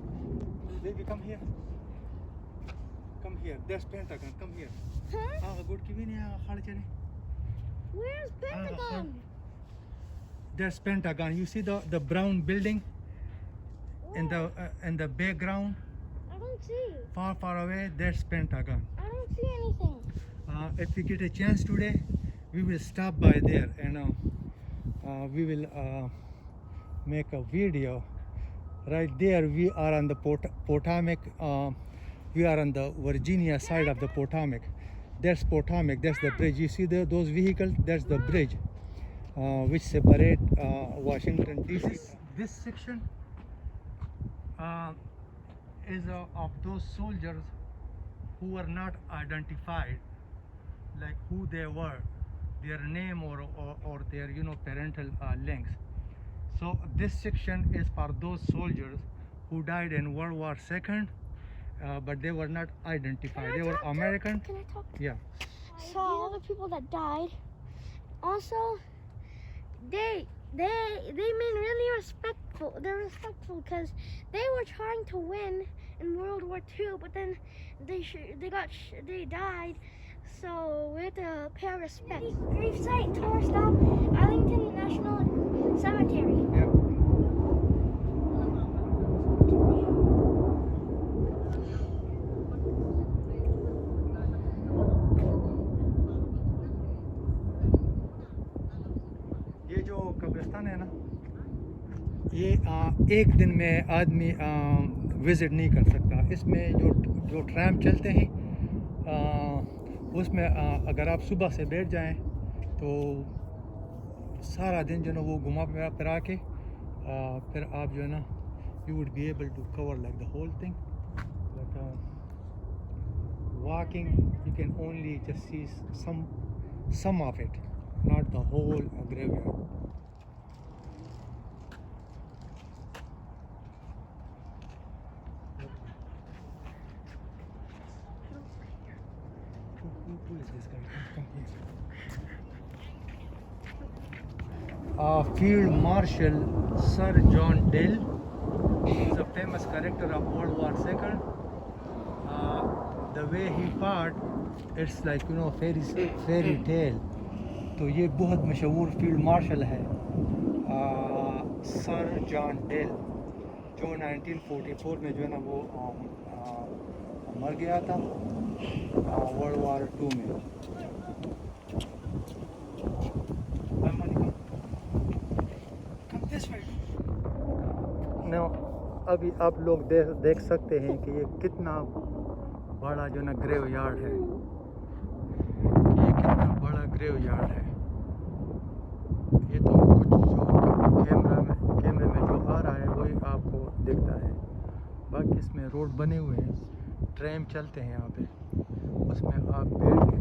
Baby come here that's pentagon come here. Huh? Good की भी नहीं खाली चले। Where's Pentagon? There's Pentagon. You see the brown building in the background, I don't see. far away. That's Pentagon. I don't see anything. If we get a chance today, we will stop by there and we will make a video. Right there, we are on the Potomac. We are on the Virginia side of the Potomac. That's Potomac. That's the bridge. You see those vehicles? That's the bridge. Which separate Washington DC. This section is of those soldiers who were not identified, like who they were, their name or their parental links. So this section is for those soldiers who died in World War II, but they were not identified. They were American. Can I talk? Yeah. So all the people that died, also, they been really respectful. They're respectful because they were trying to win in World War II, but then they died. So we have to pay respect. Gravesite tour stop, Arlington National Cemetery. Yeah. ये जो कब्रिस्तान है ना ये एक दिन में आदमी विज़िट नहीं कर सकता। इसमें जो ट्रैम चलते हैं उसमें अगर आप सुबह से बैठ जाएं तो सारा दिन जो ना वो घुमा फिरा के फिर आप जो है ना you would be able to cover like the whole thing. But walking you can only just see some of it, not the whole graveyard. this guy. Come please. Field Marshal Sir John Dill. He is a famous character of World War II. The way he fought, it's like fairy tale. तो ये बहुत मशहूर field marshal है sir John dill, जो 1944 में जो है ना वो मर गया था वर्ल्ड वॉर 2 में। अभी आप लोग देख सकते हैं कि ये कितना बड़ा जो ना ग्रेव यार्ड है, ये कितना बड़ा ग्रेव यार्ड है। ये तो कुछ जो कैमरे में जो आ रहा है वही आपको दिखता है, बाकी इसमें रोड बने हुए हैं, ट्रेन चलते हैं यहाँ पे, उसमें आप बैठ के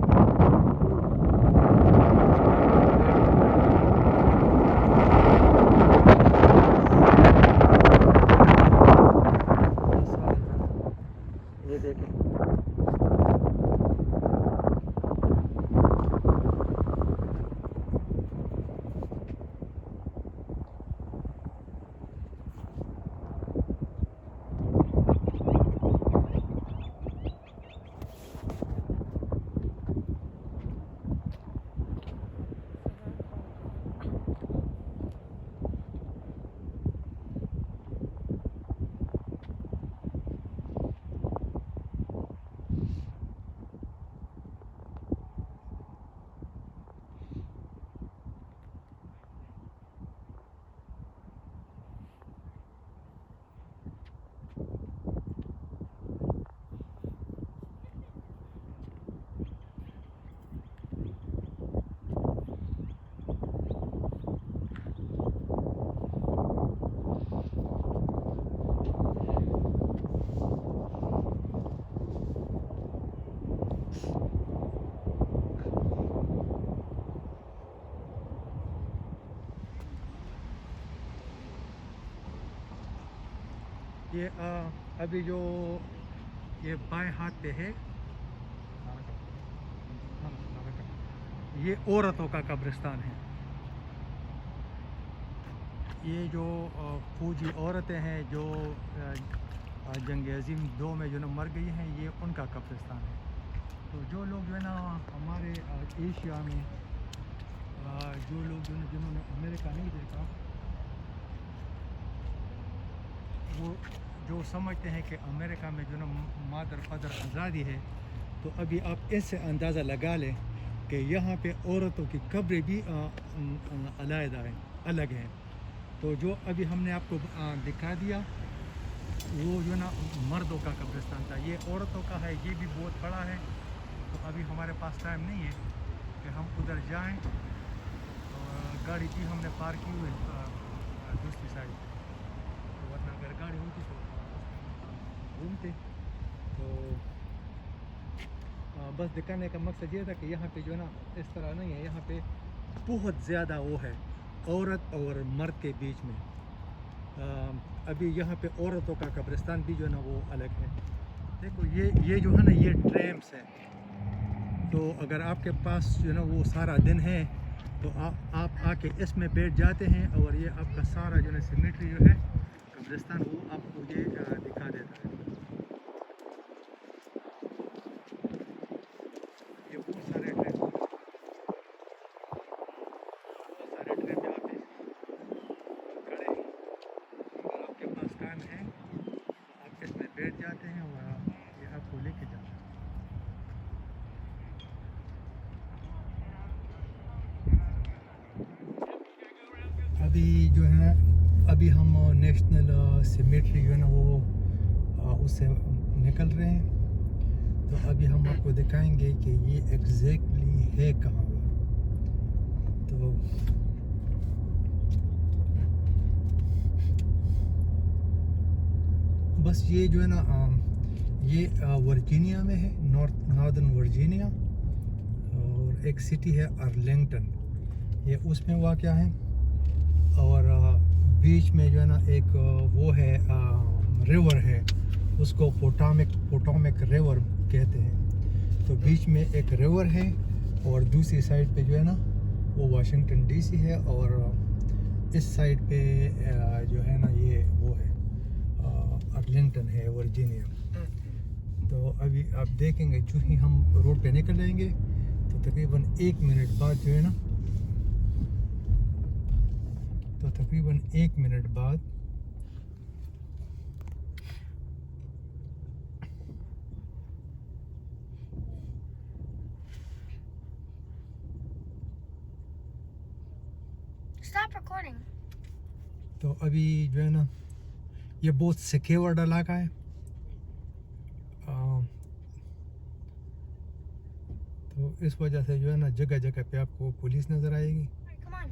ये देखें। ये अभी जो ये बाएं हाथ पे है, ये औरतों का कब्रिस्तान है। ये जो फौजी औरतें हैं जो जंग अज़ीम 2 में जो ना मर गई हैं, ये उनका कब्रिस्तान है। तो जो लोग जो है ना हमारे एशिया में जो लोग जिन्होंने अमेरिका नहीं देखा, वो जो समझते हैं कि अमेरिका में जो ना मादर फादर आज़ादी है, तो अभी आप इससे अंदाज़ा लगा लें कि यहाँ पे औरतों की कब्रें भी अलग हैं। तो जो अभी हमने आपको दिखा दिया वो जो ना मर्दों का कब्रिस्तान था, ये औरतों का है, ये भी बहुत बड़ा है। तो अभी हमारे पास टाइम नहीं है कि हम उधर जाएं, और गाड़ी भी हमने पार्क की हुई दूसरी साइड, तो वरना अगर गाड़ी होती तो घूमते। तो बस दिखाने का मकसद ये था कि यहाँ पे जो ना इस तरह नहीं है, यहाँ पे बहुत ज़्यादा वो है औरत और मर्द के बीच में। अभी यहाँ पे औरतों का कब्रिस्तान भी जो है ना वो अलग है। देखो ये जो है ना ये ट्रैम्स है, तो अगर आपके पास जो ना वो सारा दिन है तो आप आके इसमें बैठ जाते हैं, और ये आपका सारा जो है सिमेट्री जो है कब्रिस्तान वो आपको ये दिखा देता है। ये बहुत सारे ट्रैम यहाँ पे खड़े हैं। अगर आपके पास टाइम है आप इसमें बैठ जाते हैं और ये आपको लेके जाता है। अभी जो है अभी हम नेशनल सिमेट्री जो है ना वो उससे निकल रहे हैं। तो अभी हम आपको दिखाएंगे कि ये एग्जैक्टली है कहाँ पर। तो बस ये जो है ना ये वर्जीनिया में है, नॉर्दर्न वर्जीनिया, और एक सिटी है अर्लिंगटन, ये उसमें वाक़या है। और बीच में जो है ना एक वो है रिवर है, उसको पोटोमैक रिवर कहते हैं। तो बीच में एक रिवर है और दूसरी साइड पे जो है ना वो वाशिंगटन डीसी है, और इस साइड पे जो है ना ये वो है अर्लिंगटन है, वर्जीनिया। तो अभी आप देखेंगे जो ही हम रोड पे निकल जाएंगे तो तकरीबन 1 मिनट बाद जो है ना, तो तकरीबन 1 मिनट बाद Stop recording. तो अभी जो है ना ये बहुत सिक्योर्ड इलाका है। तो इस वजह से जो है ना जगह जगह पे आपको पुलिस नज़र आएगी। Alright, come on.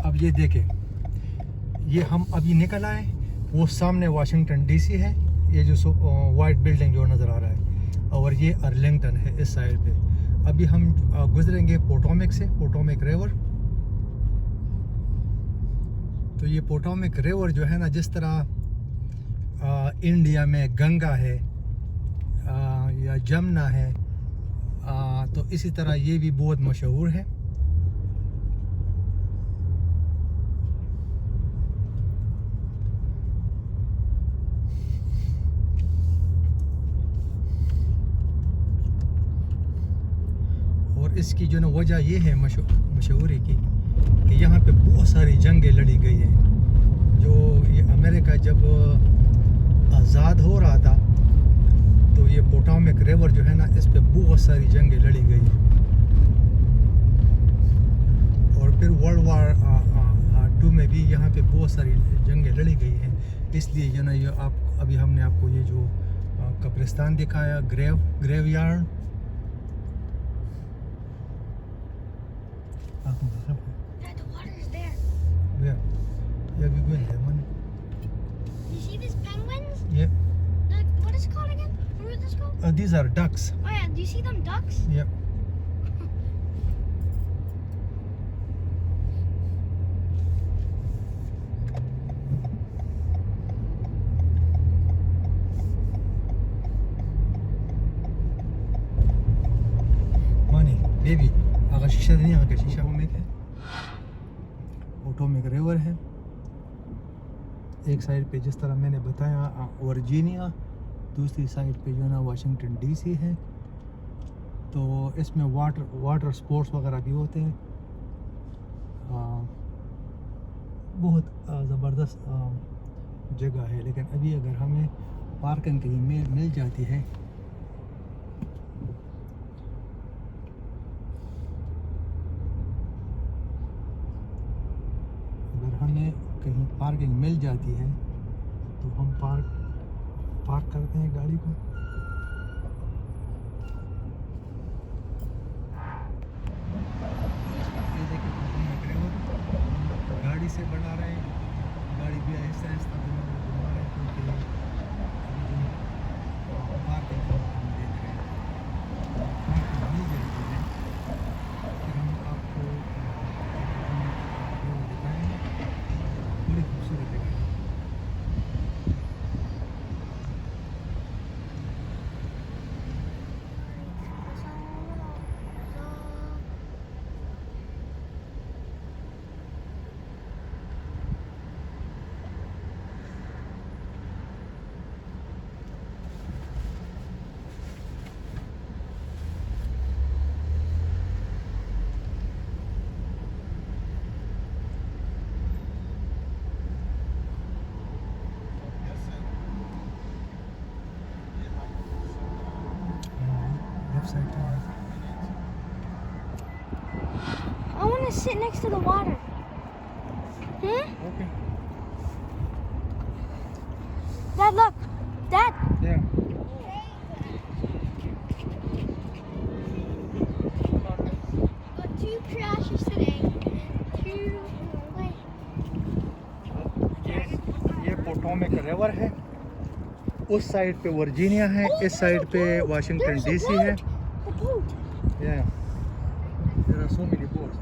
अब ये देखें, ये हम अभी निकल आए, वो सामने वाशिंगटन डीसी है, ये जो वाइट बिल्डिंग जो नज़र आ रहा है, और ये अर्लिंगटन है इस साइड पे। अभी हम गुजरेंगे पोटोमेक से, पोटोमेक रिवर। तो ये पोटोमेक रिवर जो है ना, जिस तरह इंडिया में गंगा है या जमुना है, तो इसी तरह ये भी बहुत मशहूर है। और इसकी जो ना वजह ये है मशहूरी की कि यहाँ पे बहुत सारी जंगें लड़ी गई हैं। जो ये अमेरिका जब आज़ाद हो रहा था तो ये पोटोमेक रिवर जो है ना, इस पे बहुत सारी जंगें लड़ी गई हैं। और फिर वर्ल्ड वार 2 में भी यहाँ पे बहुत सारी जंगें लड़ी गई हैं। इसलिए जो ना ये अभी हमने आपको ये जो कब्रिस्तान दिखाया, graveyard, Dad, the water is there. Yeah, we're going there, man. You see these penguins? Yeah, What is it called again? What is this called? these are ducks. Oh yeah, do you see them ducks? Yeah. Money, baby. आगे शीशा नहीं, आगे शीशा में है। पोटोमेक river है एक side पे, जिस तरह मैंने बताया वर्जीनिया, दूसरी साइड पे जो ना वाशिंगटन डीसी है। तो इसमें वाटर स्पोर्ट्स वगैरह भी होते हैं। बहुत ज़बरदस्त जगह है। लेकिन अभी अगर हमें पार्किंग कहीं मिल जाती है कहीं पार्किंग मिल जाती है तो हम पार्क करते हैं गाड़ी को। ये देखिए गाड़ी से बढ़ा रहे हैं, गाड़ी भी आहिस्ता आहिस्ता घुमा रहे हैं, क्योंकि अभी जो पार्किंग हम देख रहे हैं, पार्किंग मिल जाती है फिर हम आपको दिखाएंगे। बड़ी खूबसूरत जगह है। I want to sit next to the water. Okay. Dad, look. Dad. Yeah. Got 2 crashes today. 2. Wait. ये पोटोमेक रिवर है, उस साइड पे वर्जीनिया है, इस साइड पे वाशिंगटन डीसी है। A boat. Yeah. There are so many boats.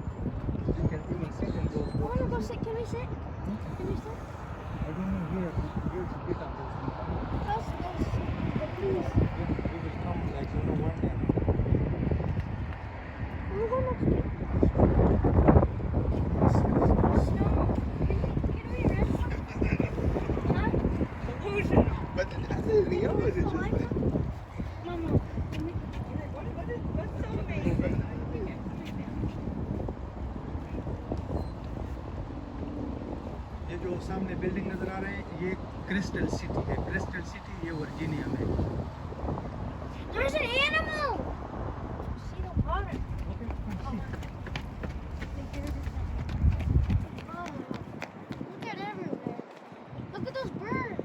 You can even sit in those I boats. want to go sit. Can we sit? Can you see? I don't know where to get on this. Just the police. We will come like you know one day. I'm going next week. But I think Rio is just like ये जो सामने building नजर आ रहे हैं ये crystal city है। Crystal city ये Virginia में है। There's an animal! See the water. Oh, look at everywhere. Look at those birds.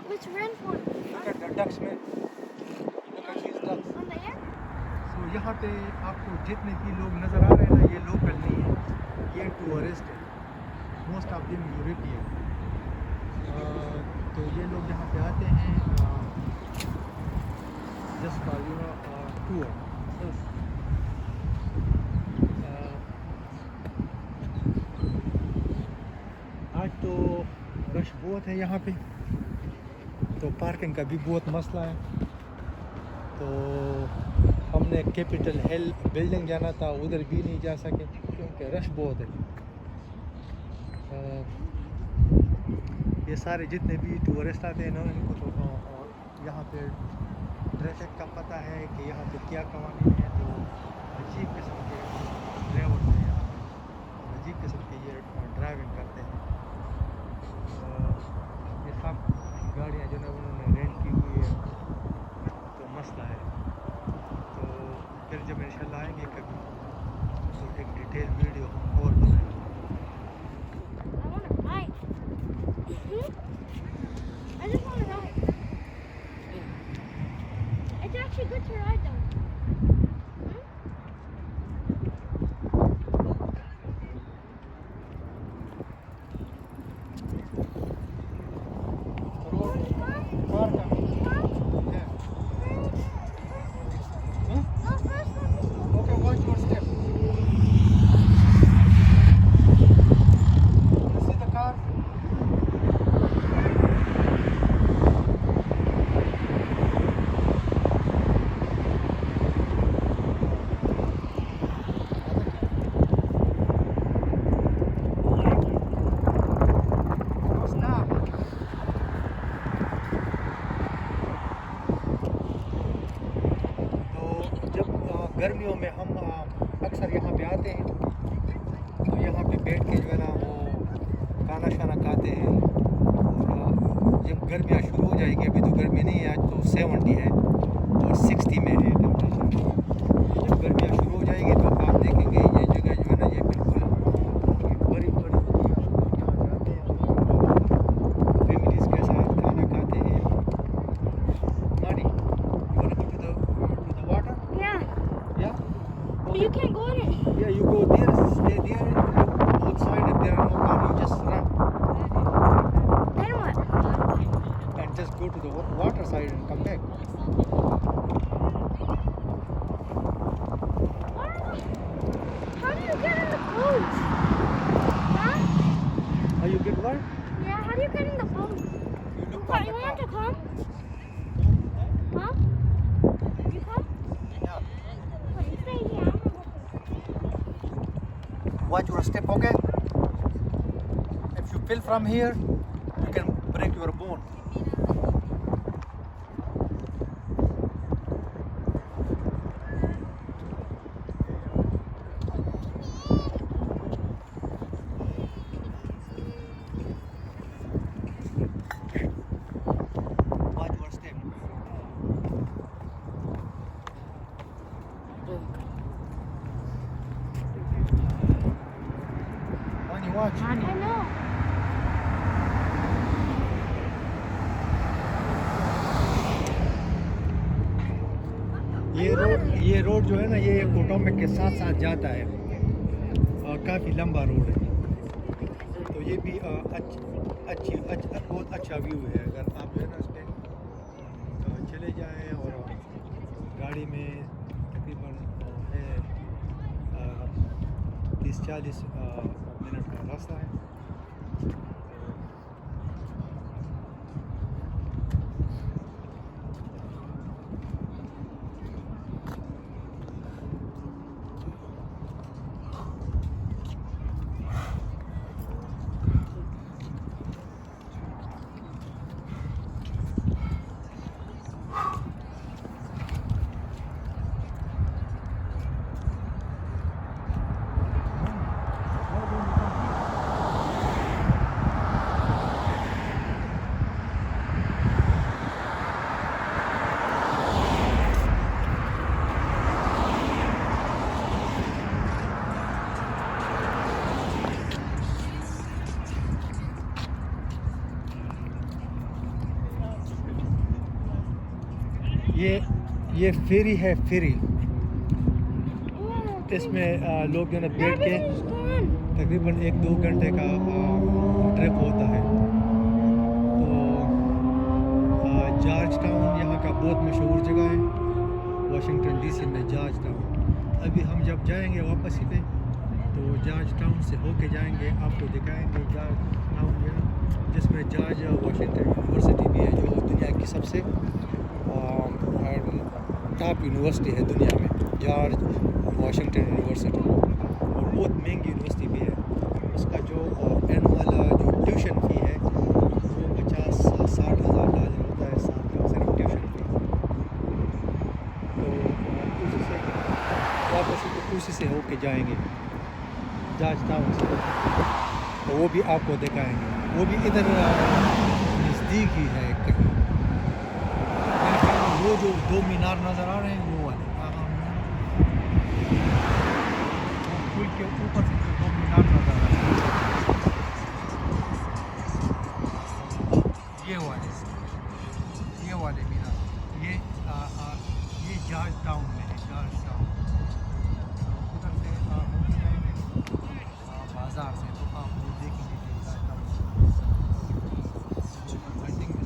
Which rainforest? Look at the ducks में। Look at these ducks। On the air? So यहाँ पे आपको जितने भी लोग नजर आ रहे हैं ना ये लोकल नहीं है, ये टूरिस्ट है। Most of them European. तो ये लोग यहाँ पे आते हैं just for you know tour. आज तो रश बहुत है यहाँ पे, तो पार्किंग का भी बहुत मसला है। तो हमने कैपिटल हिल बिल्डिंग जाना था, उधर भी नहीं जा सके क्योंकि रश बहुत है। ये सारे जितने भी टूरिस्ट आते हैं ना इनको तो यहाँ पे ट्रैफिक का पता है कि यहाँ पे क्या कवानीन है। तो अजीब किस्म के ड्राइवर हैं यहाँ पे, अजीब किस्म की ये ड्राइविंग करते हैं। ये सब गाड़ियाँ जो ना उन्होंने रेंट की हुई है, तो मसला है। तो फिर जब इंशाल्लाह आएंगे कभी तो एक डिटेल वीडियो हम और बनाएंगे। I want to ride. I just want to ride. It's actually good to ride though. Okay, watch your step. You see the car? Stop. तो जब गर्मियों में हम अक्सर यहाँ पे आते हैं तो यहाँ पे बैठ के जो है ना वो खाना शाना खाते हैं। और जब गर्मियाँ शुरू हो जाएगी, अभी तो गर्मी नहीं है, आज तो 70 है और 60 में है टेम्परेचर। जब गर्मियाँ शुरू हो जाएगी तो आप देखेंगे ये जगह जो है ना ये बिल्कुल बड़ी बड़ी होगी। यहाँ जाते हैं फैमिलीज़ के साथ खाना खाते हैं। Nadi, you want to go to the water? Yeah, Yeah? but you can't go in it. Yeah, you go there, stay there, look both sides. If there are no cars, you just run Then what? and just go to the water side and come back. How do you get in the boat? Huh? How you get what? Yeah, how do you get in the boat? You look What, on you the want to car. come? Huh? You come? Yeah. Well, you stay here. I'm gonna go. Watch your step, okay? If you fell from here, you can break your bone. Watch your step. Money, watch. I know. ये road जो है ना ये पोटोमेक के साथ साथ जाता है और काफ़ी लंबा रोड है। ये भी बहुत अच्छा व्यू है। अगर आप जो है ना इस पे चले जाएं और गाड़ी में तकरीबन है 30-40 मिनट का रास्ता है। ये फेरी है, फेरी। इसमें लोग जो है ना बैठ के तकरीबन 1-2 घंटे का ट्रिप होता है। तो जॉर्ज टाउन यहाँ का बहुत मशहूर जगह है, वाशिंगटन डीसी में जॉर्ज टाउन। अभी हम जब जाएंगे वापसी पे तो जॉर्ज टाउन से होके जाएंगे, आपको दिखाएंगे जॉर्ज टाउन जो है जिसमें जॉर्ज वाशिंगटन यूनिवर्सिटी भी है, जो दुनिया की सबसे टॉप यूनिवर्सिटी है दुनिया में, जॉर्ज वाशिंगटन यूनिवर्सिटी। और बहुत महंगी यूनिवर्सिटी भी है। उसका जो एनुअल जो ट्यूशन फ़ी है वो 50-60 हज़ार डॉलर होता है साल का, सिर्फ ट्यूशन फ़ी। तो उसी से वापस उसी से होके जाएंगे जॉर्ज टाउन से, तो वो भी आपको दिखाएंगे। वो भी इधर नज़दीक ही है कहीं। वो जो 2 मीनार नज़र आ रहे हैं वो वाले, वो पुल के ऊपर से जो 2 मीनार नज़र आ रहे हैं ये वाले मीनार, ये जॉर्ज टाउन में है, जॉर्ज टाउन। उधर से होके जाएंगे बाज़ार से, तो आप वो देखेंगे कि जॉर्ज टाउन बिल्डिंग में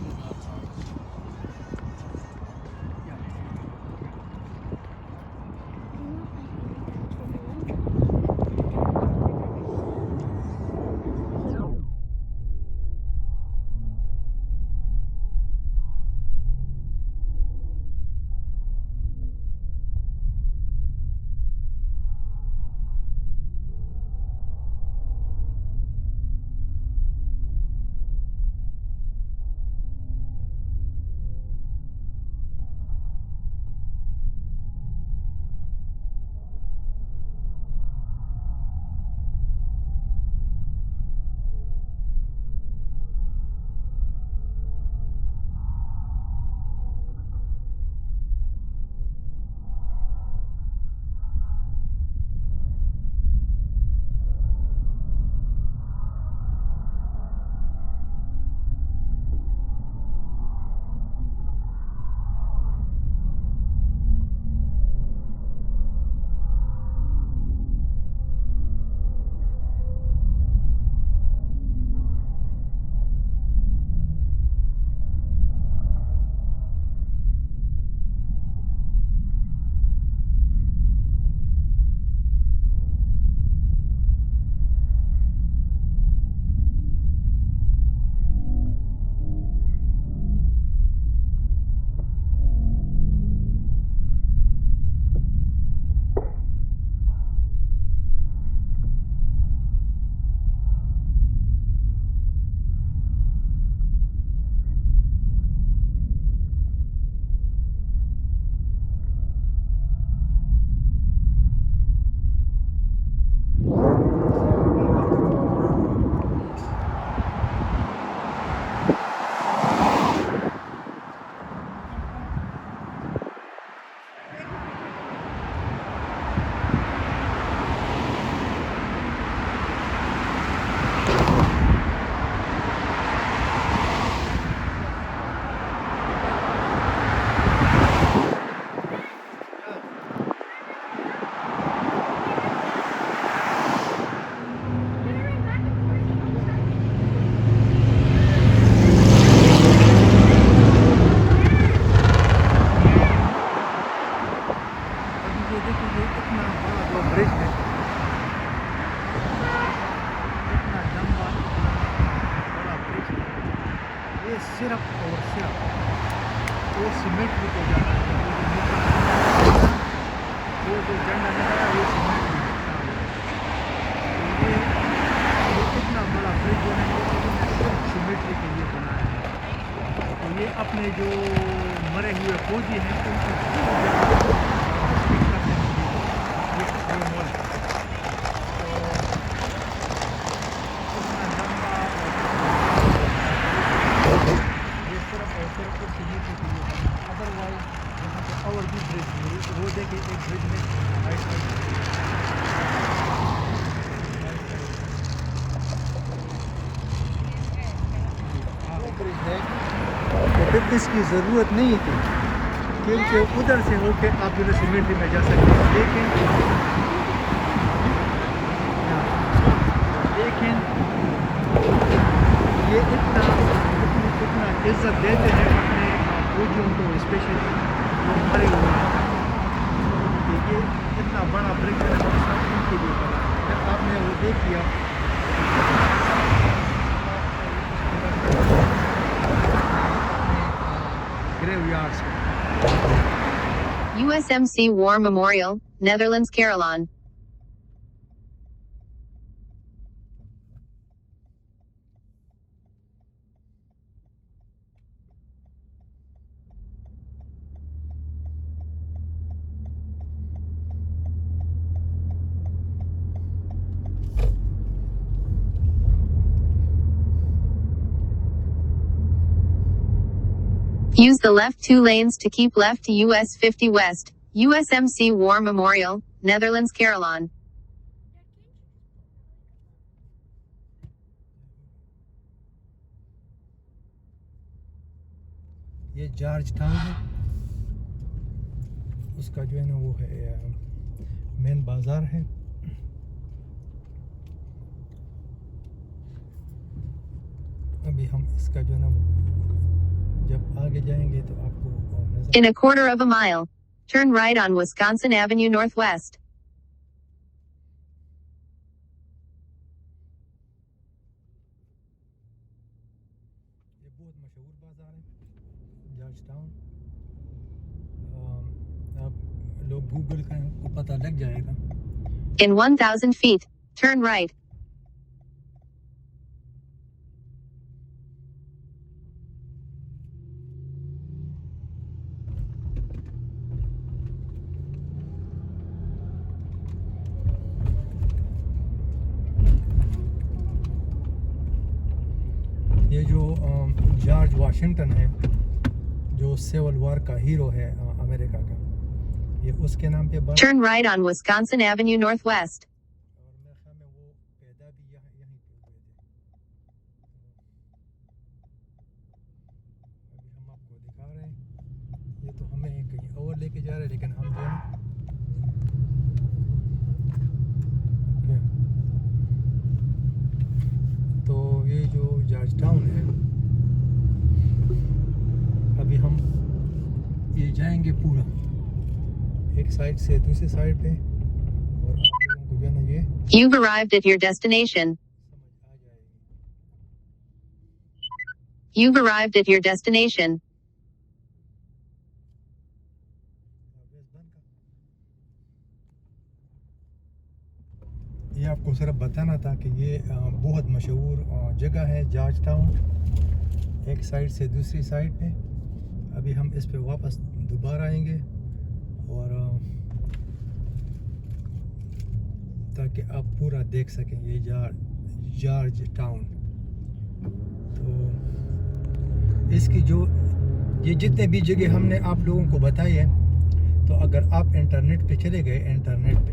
और स्याह वो सिमेट्री को जाना है। वो जो झंडा नज़र आ वो सिमेट्री ये इतना बड़ा ब्रिज जो है सिर्फ सिमेट्री के लिए बनाया है। तो ये अपने जो मरे हुए फौजी हैं उनको और भी ब्रिज वो देखिए एक ब्रिज में ब्रिज है तो फिर इसकी ज़रूरत नहीं थी क्योंकि उधर से होके आप यूनिवर्सिटी में जा सकते हैं। लेकिन ये इतना इज्जत देते हैं अपने फौजियों को स्पेशली जो मरे हुए हैं कि ये इतना बड़ा ब्रिज है उनके लिए बना है। आपने वो देख लिया graveyards USMC War Memorial, Netherlands Carillon. Use the left 2 lanes to keep left to US 50 West, USMC War Memorial, Netherlands Carillon. ये जॉर्ज टाउन है उसका जो है ना वो है मेन बाज़ार है। अभी हम इसका जो है ना जब आगे जाएंगे तो आपको नज़र In a quarter of a mile, turn right on Wisconsin Avenue Northwest. ये बहुत मशहूर बाज़ार है जॉर्ज टाउन। अब लोग गूगल का को पता लग जाएगा। In 1,000 feet, turn right. ये जो जॉर्ज वाशिंगटन है जो सिविल वॉर का हीरो है अमेरिका का ये उसके नाम पे बना Turn right on Wisconsin Avenue Northwest. और मेरे ख्याल में वो पैदा भी यहीं पे हुए थे। अभी हम आपको दिखा रहे हैं ये तो हमें कहीं और लेके जा रहे हैं लेकिन हम जो है तो ये जो जॉर्ज टाउन है अभी हम ये जाएंगे पूरा एक साइड से दूसरी साइड पे और आप लोगों को जो है ना ये You've arrived at your destination. समझ आ जाएगी। You've arrived at your destination. ये आपको सिर्फ बताना था कि ये बहुत मशहूर जगह है जॉर्ज टाउन एक साइड से दूसरी साइड पे। अभी हम इस पे वापस दोबारा आएंगे और ताकि आप पूरा देख सकें ये जॉर्ज टाउन। तो इसकी जो ये जितने भी जगह हमने आप लोगों को बताई है तो अगर आप इंटरनेट पे चले गए इंटरनेट पे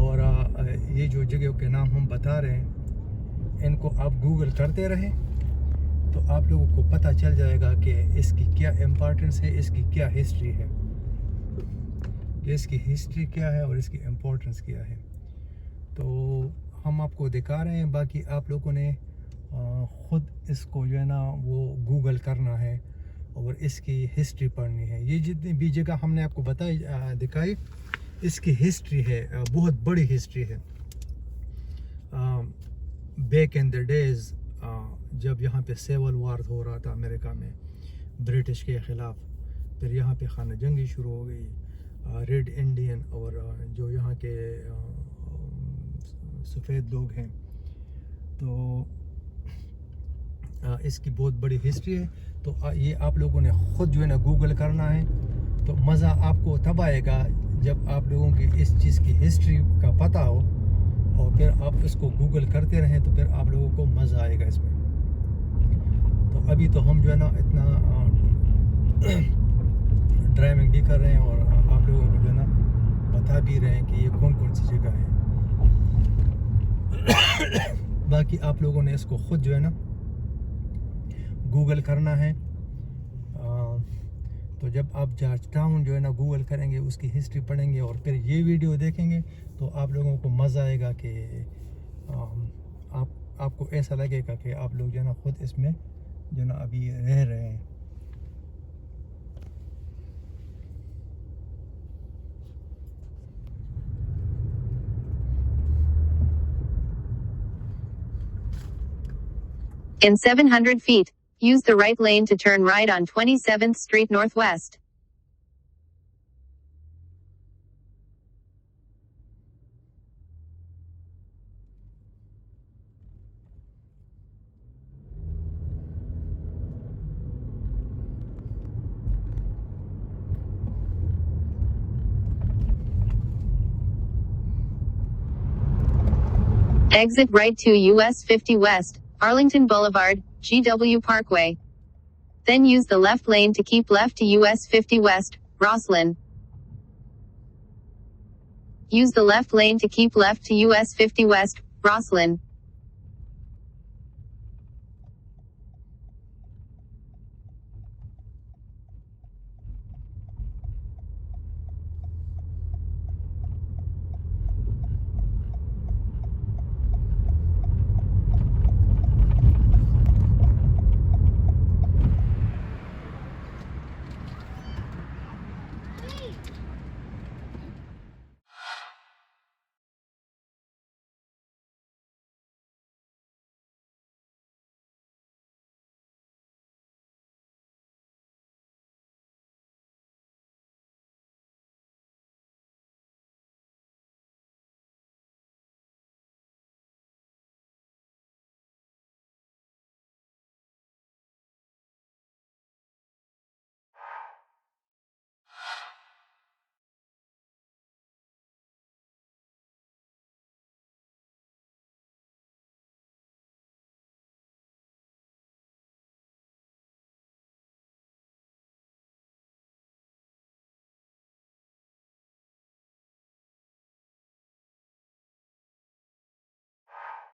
और ये जो जगह के नाम हम बता रहे हैं इनको आप गूगल करते रहें तो आप लोगों को पता चल जाएगा कि इसकी क्या इम्पोर्टेंस है इसकी क्या हिस्ट्री है कि इसकी हिस्ट्री क्या है और इसकी इम्पोर्टेंस क्या है। तो हम आपको दिखा रहे हैं बाकी आप लोगों ने ख़ुद इसको जो है ना वो गूगल करना है और इसकी हिस्ट्री पढ़नी है। ये जितनी भी जगह हमने आपको बताई दिखाई इसकी हिस्ट्री है बहुत बड़ी हिस्ट्री है। बैक इन द डेज़ जब यहाँ पे सिविल वार हो रहा था अमेरिका में ब्रिटिश के ख़िलाफ़, फिर यहाँ पे खाना जंगी शुरू हो गई। रेड इंडियन और जो यहाँ के सफ़ेद लोग हैं, तो इसकी बहुत बड़ी हिस्ट्री है। तो ये आप लोगों ने ख़ुद जो है ना गूगल करना है, तो मज़ा आपको तब आएगा जब आप लोगों की इस चीज़ की हिस्ट्री का पता हो और फिर आप इसको गूगल करते रहें, तो फिर आप लोगों को मज़ा आएगा इसमें। तो अभी तो हम जो है ना इतना ड्राइविंग भी कर रहे हैं और आप लोगों को जो है ना बता भी रहे हैं कि ये कौन कौन सी जगह है। बाकी आप लोगों ने इसको ख़ुद जो है ना गूगल करना है। तो जब आप जॉर्ज टाउन जो है ना गूगल करेंगे, उसकी हिस्ट्री पढ़ेंगे और फिर ये वीडियो देखेंगे, तो आप लोगों को मज़ा आएगा कि आपको ऐसा लगेगा कि आप लोग जो है ना ख़ुद इसमें जो है ना अभी रह रहे हैं। In 700 feet, use the right lane to turn right on 27th Street Northwest. Exit right to US 50 West, Arlington Boulevard, GW Parkway. Then use the left lane to keep left to US 50 West, Rosslyn. Use the left lane to keep left to US 50 West, Rosslyn.